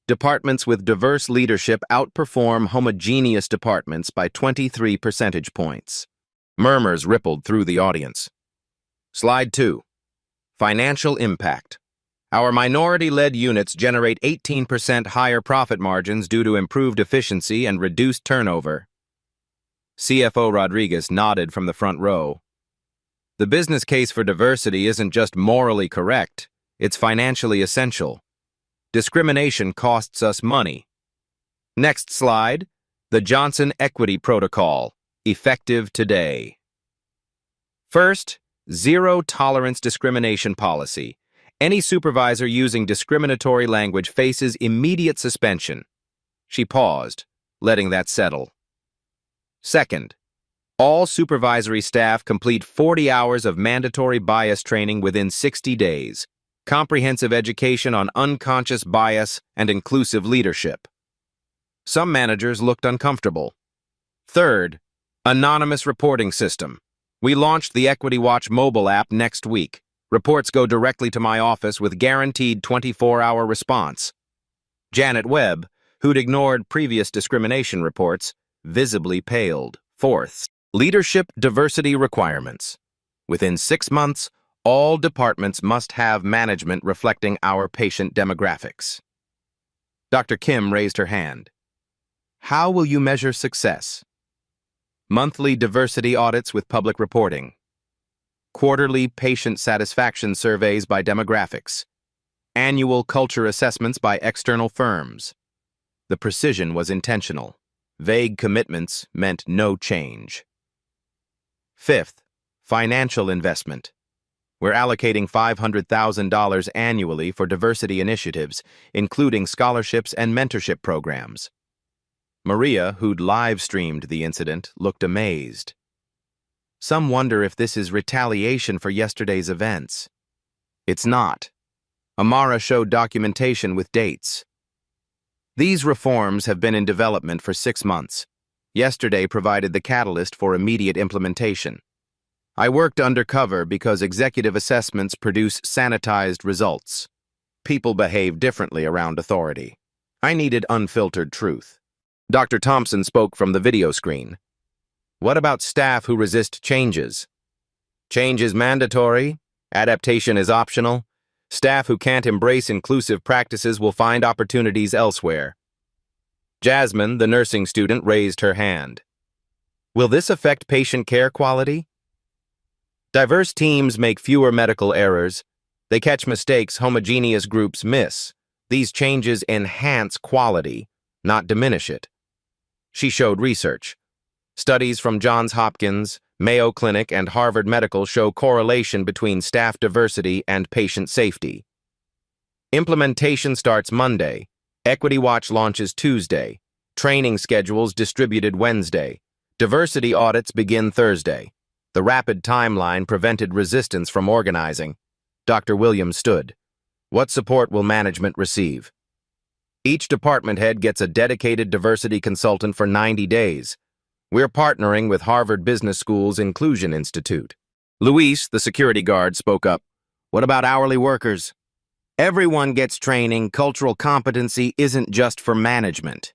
Departments with diverse leadership outperform homogeneous departments by 23 percentage points. Murmurs rippled through the audience. Slide 2. Financial impact. Our minority-led units generate 18% higher profit margins due to improved efficiency and reduced turnover. CFO Rodriguez nodded from the front row. The business case for diversity isn't just morally correct, it's financially essential. Discrimination costs us money. Next slide, the Johnson Equity Protocol, effective today. First, zero-tolerance discrimination policy. Any supervisor using discriminatory language faces immediate suspension. She paused, letting that settle. Second, all supervisory staff complete 40 hours of mandatory bias training within 60 days. Comprehensive education on unconscious bias and inclusive leadership. Some managers looked uncomfortable. Third, anonymous reporting system. We launched the Equity Watch mobile app next week. Reports go directly to my office with guaranteed 24-hour response. Janet Webb, who'd ignored previous discrimination reports, visibly paled. Fourth, leadership diversity requirements. Within 6 months, all departments must have management reflecting our patient demographics. Dr. Kim raised her hand. How will you measure success? Monthly diversity audits with public reporting. Quarterly patient satisfaction surveys by demographics. Annual culture assessments by external firms. The precision was intentional. Vague commitments meant no change. Fifth, financial investment. We're allocating $500,000 annually for diversity initiatives, including scholarships and mentorship programs. Maria, who'd live-streamed the incident, looked amazed. Some wonder if this is retaliation for yesterday's events. It's not. Amara showed documentation with dates. These reforms have been in development for 6 months. Yesterday provided the catalyst for immediate implementation. I worked undercover because executive assessments produce sanitized results. People behave differently around authority. I needed unfiltered truth. Dr. Thompson spoke from the video screen. What about staff who resist changes? Change is mandatory. Adaptation is optional. Staff who can't embrace inclusive practices will find opportunities elsewhere. Jasmine, the nursing student, raised her hand. Will this affect patient care quality? Diverse teams make fewer medical errors. They catch mistakes homogeneous groups miss. These changes enhance quality, not diminish it. She showed research. Studies from Johns Hopkins, Mayo Clinic, and Harvard Medical show correlation between staff diversity and patient safety. Implementation starts Monday. Equity Watch launches Tuesday. Training schedules distributed Wednesday. Diversity audits begin Thursday. The rapid timeline prevented resistance from organizing. Dr. Williams stood. What support will management receive? Each department head gets a dedicated diversity consultant for 90 days. We're partnering with Harvard Business School's Inclusion Institute. Luis, the security guard, spoke up. What about hourly workers? Everyone gets training. Cultural competency isn't just for management.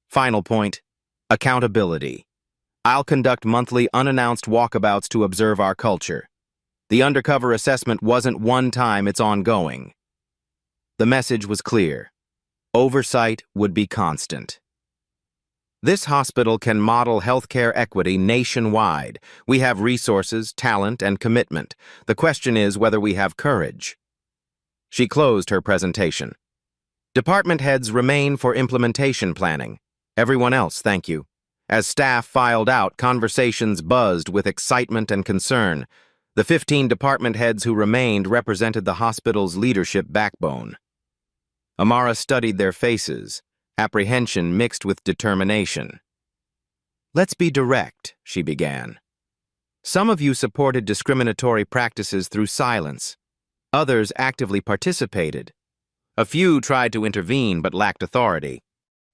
Final point, accountability. I'll conduct monthly unannounced walkabouts to observe our culture. The undercover assessment wasn't one time, it's ongoing. The message was clear. Oversight would be constant. This hospital can model healthcare equity nationwide. We have resources, talent, and commitment. The question is whether we have courage. She closed her presentation. Department heads remain for implementation planning. Everyone else, thank you. As staff filed out, conversations buzzed with excitement and concern. The 15 department heads who remained represented the hospital's leadership backbone. Amara studied their faces, apprehension mixed with determination. "Let's be direct," she began. "Some of you supported discriminatory practices through silence. Others actively participated. A few tried to intervene but lacked authority.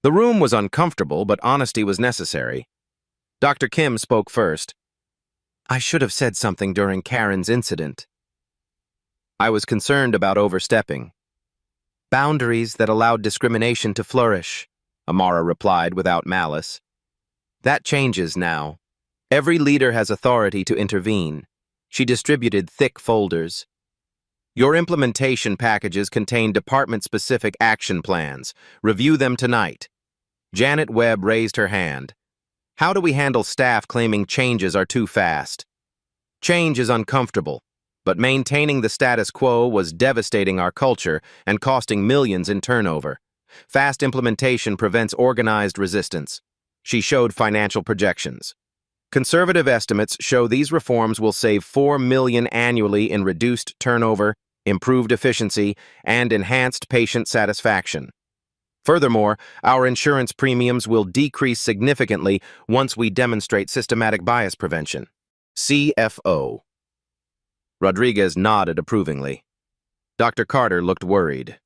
The room was uncomfortable, but honesty was necessary. Dr. Kim spoke first. "I should have said something during Karen's incident. I was concerned about overstepping. Boundaries that allowed discrimination to flourish," Amara replied without malice. "That changes now. Every leader has authority to intervene." She distributed thick folders. "Your implementation packages contain department-specific action plans. Review them tonight." Janet Webb raised her hand. "How do we handle staff claiming changes are too fast?" "Change is uncomfortable, but maintaining the status quo was devastating our culture and costing millions in turnover. Fast implementation prevents organized resistance." She showed financial projections. Conservative estimates show these reforms will save $4 million annually in reduced turnover, improved efficiency, and enhanced patient satisfaction. Furthermore, our insurance premiums will decrease significantly once we demonstrate systematic bias prevention. CFO. Rodriguez nodded approvingly. Dr. Carter looked worried.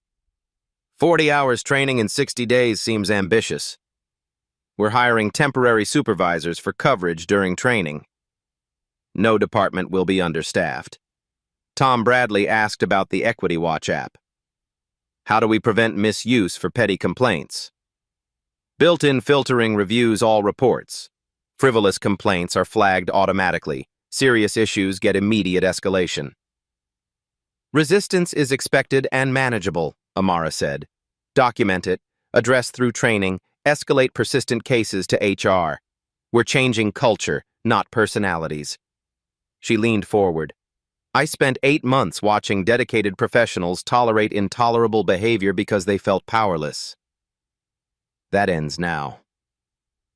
40 hours training in 60 days seems ambitious. We're hiring temporary supervisors for coverage during training. No department will be understaffed. Tom Bradley asked about the Equity Watch app. How do we prevent misuse for petty complaints? Built-in filtering reviews all reports. Frivolous complaints are flagged automatically. Serious issues get immediate escalation. Resistance is expected and manageable, Amara said. Document it, address through training, escalate persistent cases to HR. We're changing culture, not personalities. She leaned forward. I spent 8 months watching dedicated professionals tolerate intolerable behavior because they felt powerless. That ends now.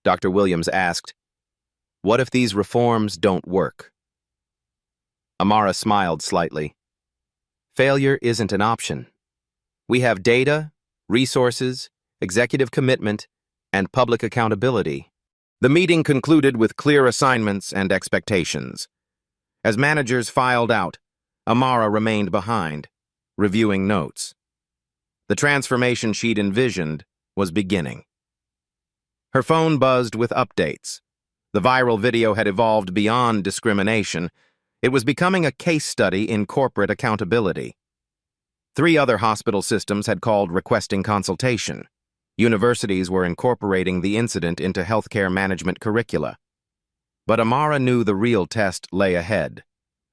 Dr. Williams asked, what if these reforms don't work? Amara smiled slightly. Failure isn't an option. We have data, resources, executive commitment, and public accountability. The meeting concluded with clear assignments and expectations. As managers filed out, Amara remained behind, reviewing notes. The transformation she'd envisioned was beginning. Her phone buzzed with updates. The viral video had evolved beyond discrimination. It was becoming a case study in corporate accountability. 3 other hospital systems had called requesting consultation. Universities were incorporating the incident into healthcare management curricula. But Amara knew the real test lay ahead.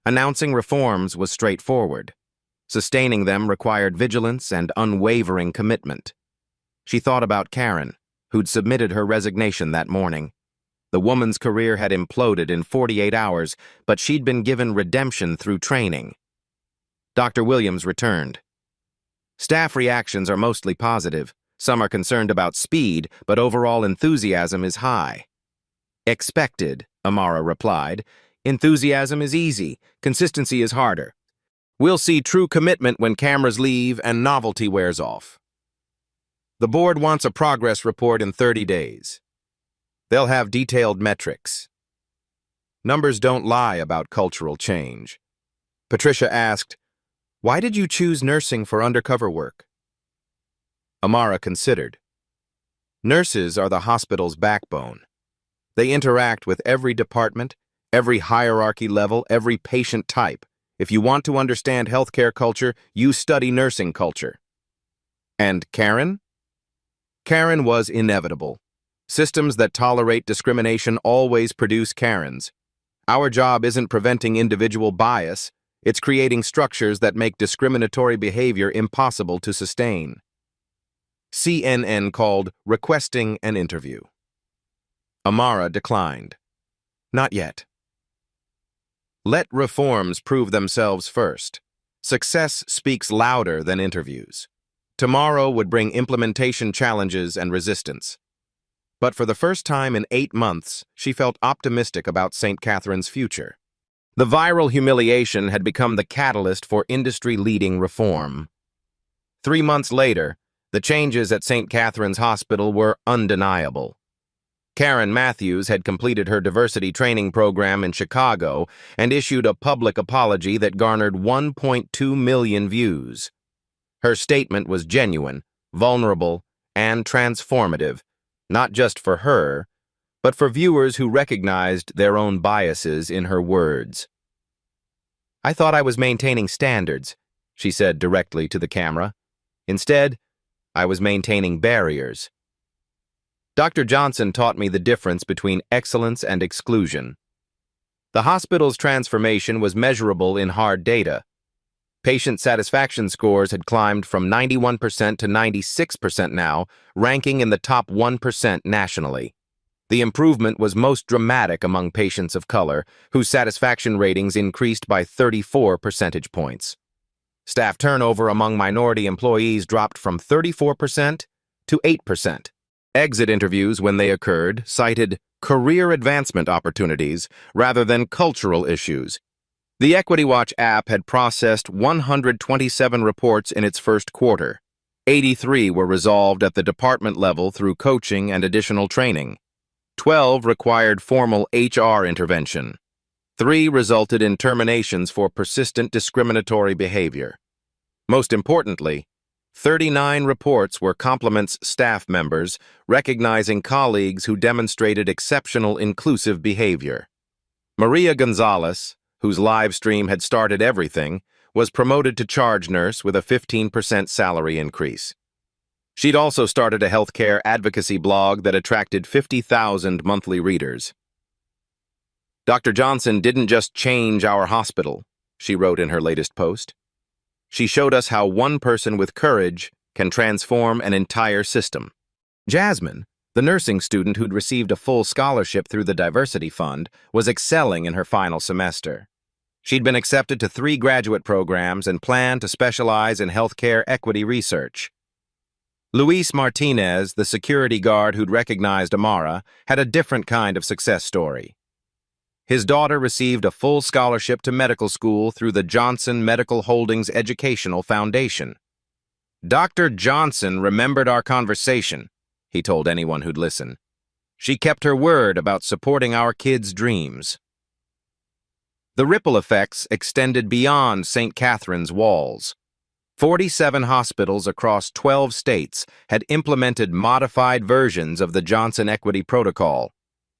Announcing reforms was straightforward. Sustaining them required vigilance and unwavering commitment. She thought about Karen, who'd submitted her resignation that morning. The woman's career had imploded in 48 hours, but she'd been given redemption through training. Dr. Williams returned. Staff reactions are mostly positive. Some are concerned about speed, but overall enthusiasm is high. Expected, Amara replied. Enthusiasm is easy. Consistency is harder. We'll see true commitment when cameras leave and novelty wears off. The board wants a progress report in 30 days. They'll have detailed metrics. Numbers don't lie about cultural change. Patricia asked, why did you choose nursing for undercover work? Amara considered. Nurses are the hospital's backbone. They interact with every department, every hierarchy level, every patient type. If you want to understand healthcare culture, you study nursing culture. And Karen? Karen was inevitable. Systems that tolerate discrimination always produce Karens. Our job isn't preventing individual bias, It's creating structures that make discriminatory behavior impossible to sustain. CNN called requesting an interview. Amara declined. Not yet. Let reforms prove themselves first. Success speaks louder than interviews. Tomorrow would bring implementation challenges and resistance. But for the first time in 8 months, she felt optimistic about St. Catherine's future. The viral humiliation had become the catalyst for industry-leading reform. 3 months later, the changes at St. Catherine's Hospital were undeniable. Karen Matthews had completed her diversity training program in Chicago and issued a public apology that garnered 1.2 million views. Her statement was genuine, vulnerable, and transformative, not just for her, but for viewers who recognized their own biases in her words. "I thought I was maintaining standards," she said directly to the camera. "Instead, I was maintaining barriers." Dr. Johnson taught me the difference between excellence and exclusion. The hospital's transformation was measurable in hard data. Patient satisfaction scores had climbed from 91% to 96% now, ranking in the top 1% nationally. The improvement was most dramatic among patients of color, whose satisfaction ratings increased by 34 percentage points. Staff turnover among minority employees dropped from 34% to 8%. Exit interviews, when they occurred, cited career advancement opportunities rather than cultural issues. The Equity Watch app had processed 127 reports in its first quarter. 83 were resolved at the department level through coaching and additional training. 12 required formal HR intervention. 3 resulted in terminations for persistent discriminatory behavior. Most importantly, 39 reports were compliments staff members, recognizing colleagues who demonstrated exceptional inclusive behavior. Maria Gonzalez, whose live stream had started everything, was promoted to charge nurse with a 15% salary increase. She'd also started a healthcare advocacy blog that attracted 50,000 monthly readers. "Dr. Johnson didn't just change our hospital," she wrote in her latest post. "She showed us how one person with courage can transform an entire system." Jasmine, the nursing student who'd received a full scholarship through the Diversity Fund, was excelling in her final semester. She'd been accepted to 3 graduate programs and planned to specialize in healthcare equity research. Luis Martinez, the security guard who'd recognized Amara, had a different kind of success story. His daughter received a full scholarship to medical school through the Johnson Medical Holdings Educational Foundation. "Dr. Johnson remembered our conversation," he told anyone who'd listen. "She kept her word about supporting our kids' dreams." The ripple effects extended beyond St. Catherine's walls. 47 hospitals across 12 states had implemented modified versions of the Johnson Equity Protocol.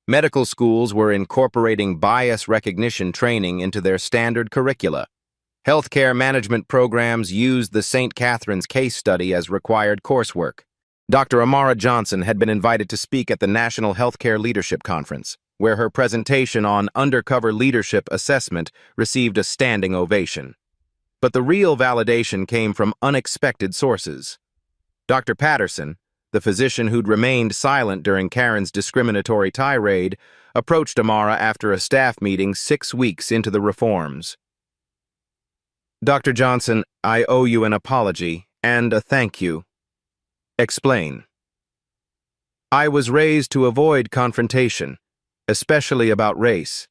Medical schools were incorporating bias recognition training into their standard curricula. Healthcare management programs used the St. Catherine's case study as required coursework. Dr. Amara Johnson had been invited to speak at the National Healthcare Leadership Conference, where her presentation on undercover leadership assessment received a standing ovation. But the real validation came from unexpected sources. Dr. Patterson, the physician who'd remained silent during Karen's discriminatory tirade, approached Amara after a staff meeting 6 weeks into the reforms. "Dr. Johnson, I owe you an apology and a thank you." "Explain." "I was raised to avoid confrontation, especially about race.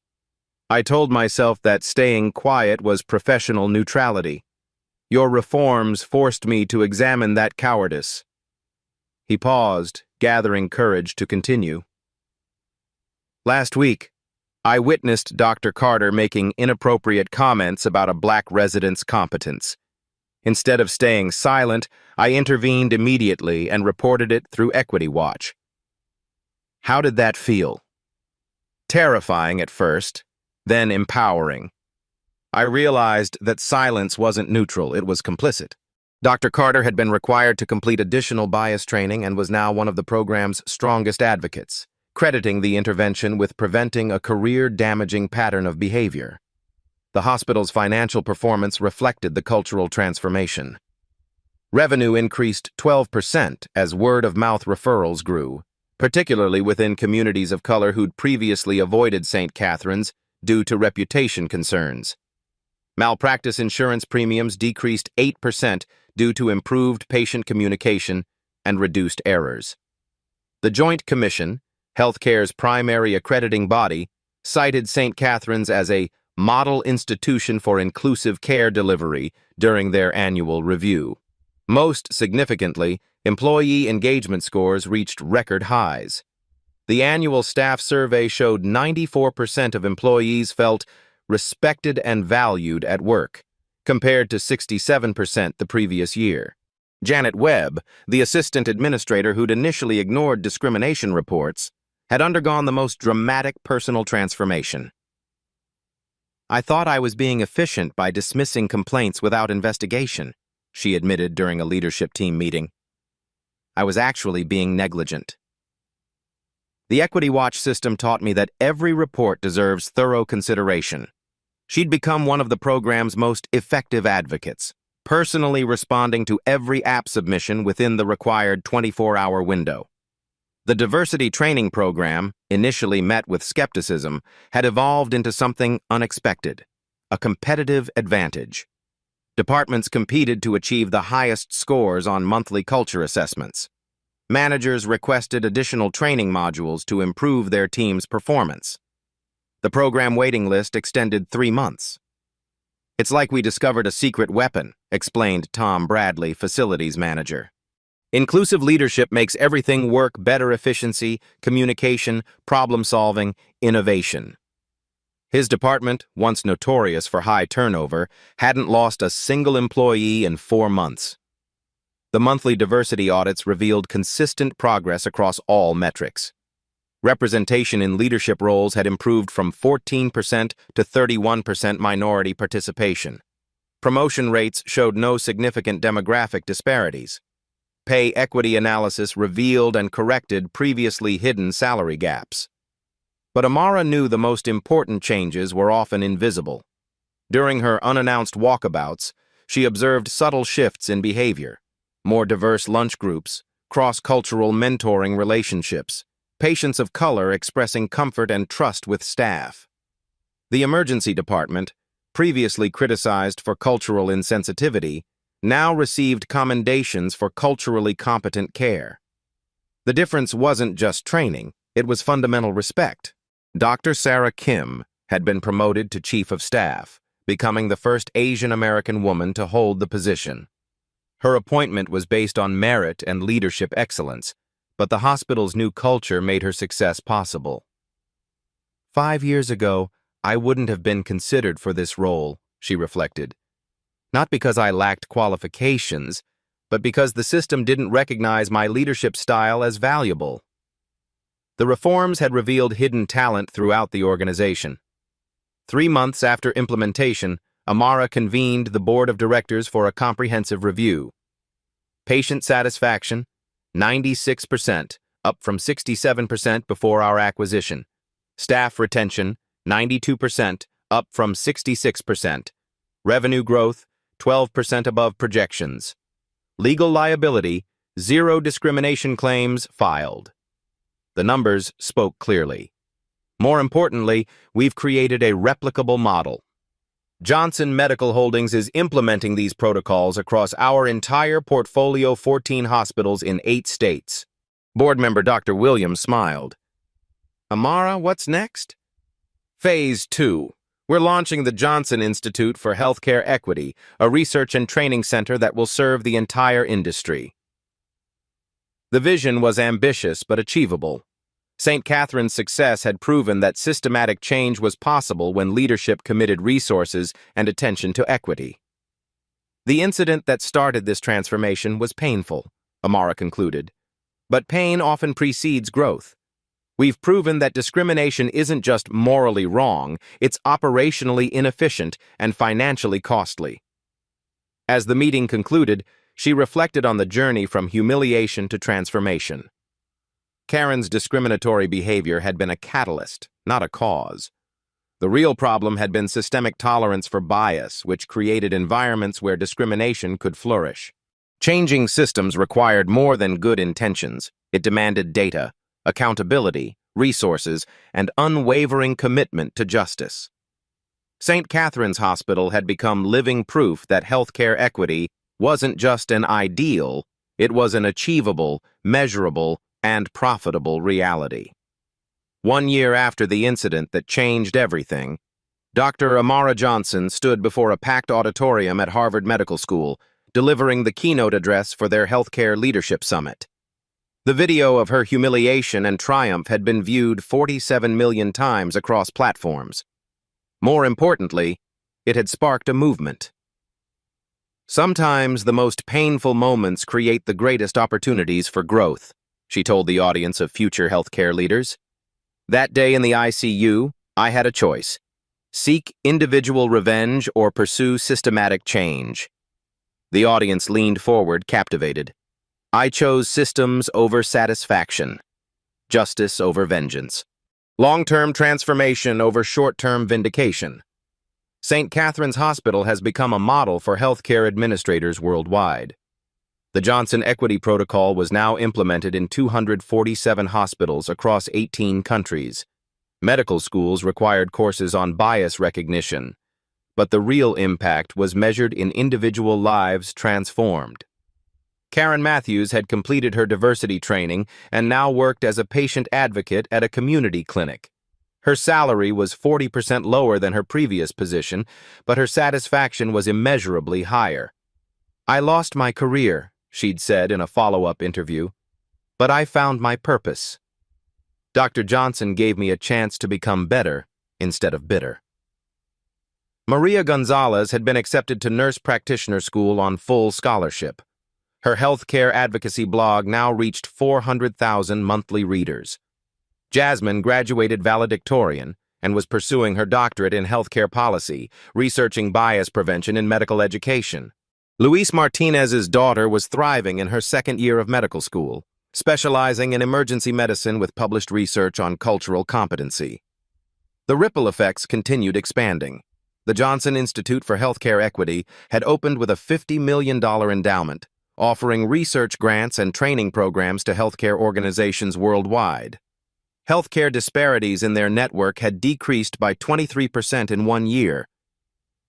I told myself that staying quiet was professional neutrality. Your reforms forced me to examine that cowardice." He paused, gathering courage to continue. "Last week, I witnessed Dr. Carter making inappropriate comments about a black resident's competence. Instead of staying silent, I intervened immediately and reported it through Equity Watch." "How did that feel?" "Terrifying at first, then empowering. I realized that silence wasn't neutral, it was complicit." Dr. Carter had been required to complete additional bias training and was now one of the program's strongest advocates, crediting the intervention with preventing a career-damaging pattern of behavior. The hospital's financial performance reflected the cultural transformation. Revenue increased 12% as word-of-mouth referrals grew, particularly within communities of color who'd previously avoided St. Catherine's due to reputation concerns. Malpractice insurance premiums decreased 8% due to improved patient communication and reduced errors. The Joint Commission, healthcare's primary accrediting body, cited St. Catherine's as a model institution for inclusive care delivery during their annual review. Most significantly, employee engagement scores reached record highs. The annual staff survey showed 94% of employees felt respected and valued at work, compared to 67% the previous year. Janet Webb, the assistant administrator who'd initially ignored discrimination reports, had undergone the most dramatic personal transformation. "I thought I was being efficient by dismissing complaints without investigation," she admitted during a leadership team meeting. "I was actually being negligent." The Equity Watch system taught me that every report deserves thorough consideration. She'd become one of the program's most effective advocates, personally responding to every app submission within the required 24-hour window. The diversity training program, initially met with skepticism, had evolved into something unexpected, a competitive advantage. Departments competed to achieve the highest scores on monthly culture assessments. Managers requested additional training modules to improve their team's performance. The program waiting list extended 3 months. "It's like we discovered a secret weapon," explained Tom Bradley, facilities manager. "Inclusive leadership makes everything work better: efficiency, communication, problem-solving, innovation." His department, once notorious for high turnover, hadn't lost a single employee in 4 months. The monthly diversity audits revealed consistent progress across all metrics. Representation in leadership roles had improved from 14% to 31% minority participation. Promotion rates showed no significant demographic disparities. Pay equity analysis revealed and corrected previously hidden salary gaps. But Amara knew the most important changes were often invisible. During her unannounced walkabouts, she observed subtle shifts in behavior: more diverse lunch groups, cross-cultural mentoring relationships, patients of color expressing comfort and trust with staff. The emergency department, previously criticized for cultural insensitivity, now received commendations for culturally competent care. The difference wasn't just training, it was fundamental respect. Dr. Sarah Kim had been promoted to Chief of Staff, becoming the first Asian American woman to hold the position. Her appointment was based on merit and leadership excellence, but the hospital's new culture made her success possible. "5 years ago, I wouldn't have been considered for this role," she reflected. "Not because I lacked qualifications, but because the system didn't recognize my leadership style as valuable." The reforms had revealed hidden talent throughout the organization. 3 months after implementation, Amara convened the board of directors for a comprehensive review. Patient satisfaction, 96%, up from 67% before our acquisition. Staff retention, 92%, up from 66%. Revenue growth, 12% above projections. Legal liability, 0 discrimination claims filed. The numbers spoke clearly. More importantly, we've created a replicable model. Johnson Medical Holdings is implementing these protocols across our entire portfolio, 14 hospitals in 8 states. Board member Dr. Williams smiled. "Amara, what's next?" "Phase 2. We're launching the Johnson Institute for Healthcare Equity, a research and training center that will serve the entire industry." The vision was ambitious but achievable. St. Catherine's success had proven that systematic change was possible when leadership committed resources and attention to equity. The incident that started this transformation was painful, Amara concluded. But pain often precedes growth. We've proven that discrimination isn't just morally wrong, it's operationally inefficient and financially costly. As the meeting concluded, she reflected on the journey from humiliation to transformation. Karen's discriminatory behavior had been a catalyst, not a cause. The real problem had been systemic tolerance for bias, which created environments where discrimination could flourish. Changing systems required more than good intentions. It demanded data, accountability, resources, and unwavering commitment to justice. St. Catherine's Hospital had become living proof that healthcare equity wasn't just an ideal, it was an achievable, measurable, and profitable reality. 1 year after the incident that changed everything, Dr. Amara Johnson stood before a packed auditorium at Harvard Medical School, delivering the keynote address for their Healthcare Leadership Summit. The video of her humiliation and triumph had been viewed 47 million times across platforms. More importantly, it had sparked a movement. Sometimes the most painful moments create the greatest opportunities for growth, she told the audience of future healthcare leaders. That day in the ICU, I had a choice: seek individual revenge or pursue systematic change. The audience leaned forward, captivated. I chose systems over satisfaction, justice over vengeance, long-term transformation over short-term vindication. St. Catherine's Hospital has become a model for healthcare administrators worldwide. The Johnson Equity Protocol was now implemented in 247 hospitals across 18 countries. Medical schools required courses on bias recognition, but the real impact was measured in individual lives transformed. Karen Matthews had completed her diversity training and now worked as a patient advocate at a community clinic. Her salary was 40% lower than her previous position, but her satisfaction was immeasurably higher. I lost my career, she'd said in a follow-up interview, but I found my purpose. Dr. Johnson gave me a chance to become better instead of bitter. Maria Gonzalez had been accepted to nurse practitioner school on full scholarship. Her healthcare advocacy blog now reached 400,000 monthly readers. Jasmine graduated valedictorian and was pursuing her doctorate in healthcare policy, researching bias prevention in medical education. Luis Martinez's daughter was thriving in her second year of medical school, specializing in emergency medicine with published research on cultural competency. The ripple effects continued expanding. The Johnson Institute for Healthcare Equity had opened with a $50 million endowment, offering research grants and training programs to healthcare organizations worldwide. Healthcare disparities in their network had decreased by 23% in 1 year.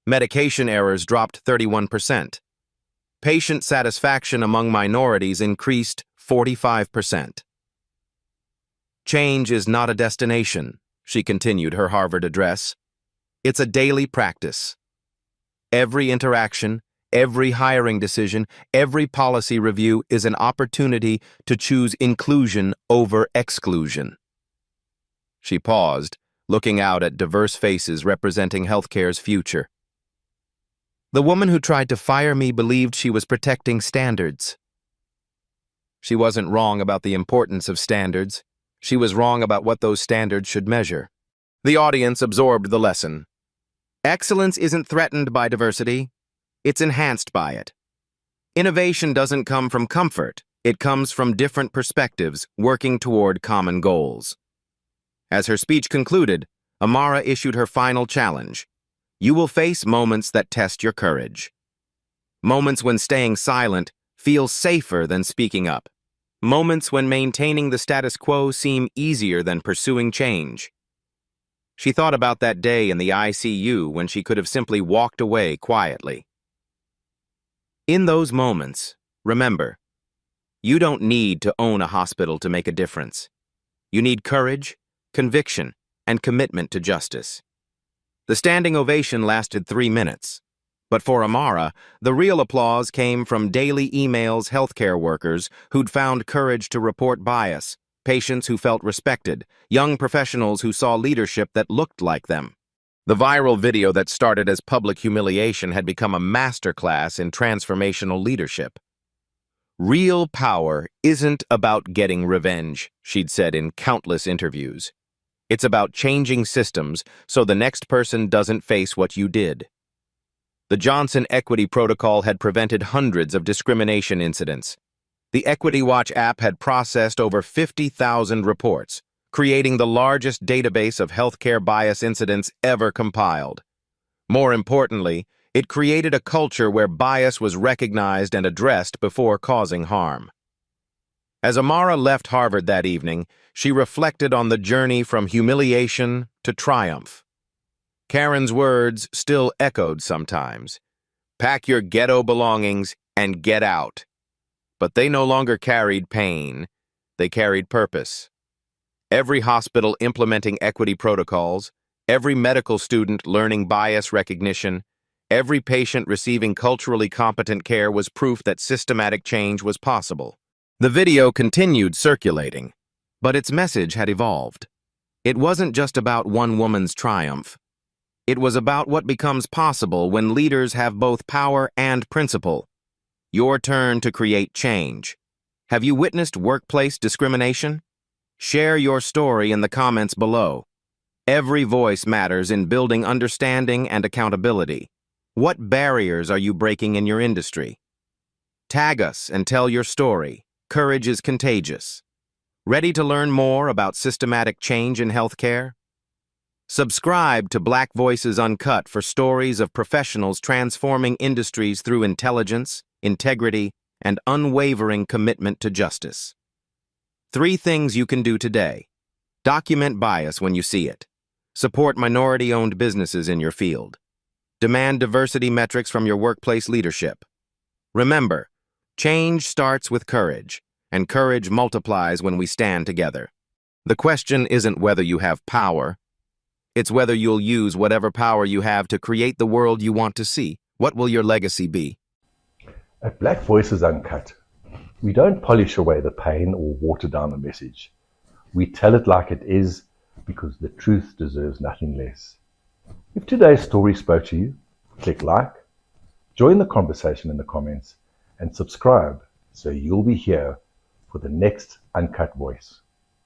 Medication errors dropped 31%. Patient satisfaction among minorities increased 45%. Change is not a destination, she continued her Harvard address. It's a daily practice. Every interaction, every hiring decision, every policy review is an opportunity to choose inclusion over exclusion. She paused, looking out at diverse faces representing healthcare's future. The woman who tried to fire me believed she was protecting standards. She wasn't wrong about the importance of standards. She was wrong about what those standards should measure. The audience absorbed the lesson. Excellence isn't threatened by diversity. It's enhanced by it. Innovation doesn't come from comfort. It comes from different perspectives working toward common goals. As her speech concluded, Amara issued her final challenge. You will face moments that test your courage. Moments when staying silent feels safer than speaking up. Moments when maintaining the status quo seem easier than pursuing change. She thought about that day in the ICU when she could have simply walked away quietly. In those moments, remember, you don't need to own a hospital to make a difference. You need courage, conviction, and commitment to justice. The standing ovation lasted 3 minutes. But for Amara, the real applause came from daily emails healthcare workers who'd found courage to report bias, patients who felt respected, young professionals who saw leadership that looked like them. The viral video that started as public humiliation had become a masterclass in transformational leadership. Real power isn't about getting revenge, she'd said in countless interviews. It's about changing systems so the next person doesn't face what you did. The Johnson Equity Protocol had prevented hundreds of discrimination incidents. The Equity Watch app had processed over 50,000 reports, creating the largest database of healthcare bias incidents ever compiled. More importantly, it created a culture where bias was recognized and addressed before causing harm. As Amara left Harvard that evening, she reflected on the journey from humiliation to triumph. Karen's words still echoed sometimes. Pack your ghetto belongings and get out. But they no longer carried pain. They carried purpose. Every hospital implementing equity protocols, every medical student learning bias recognition, every patient receiving culturally competent care was proof that systematic change was possible. The video continued circulating, but its message had evolved. It wasn't just about one woman's triumph. It was about what becomes possible when leaders have both power and principle. Your turn to create change. Have you witnessed workplace discrimination? Share your story in the comments below. Every voice matters in building understanding and accountability. What barriers are you breaking in your industry? Tag us and tell your story. Courage is contagious. Ready to learn more about systematic change in healthcare? Subscribe to Black Voices Uncut for stories of professionals transforming industries through intelligence, integrity, and unwavering commitment to justice. 3 things you can do today. Document bias when you see it. Support minority-owned businesses in your field. Demand diversity metrics from your workplace leadership. Remember, change starts with courage, and courage multiplies when we stand together. The question isn't whether you have power. It's whether you'll use whatever power you have to create the world you want to see. What will your legacy be? At Black Voices Uncut, we don't polish away the pain or water down the message. We tell it like it is because the truth deserves nothing less. If today's story spoke to you, click like, join the conversation in the comments, and subscribe so you'll be here for the next Uncut Voice.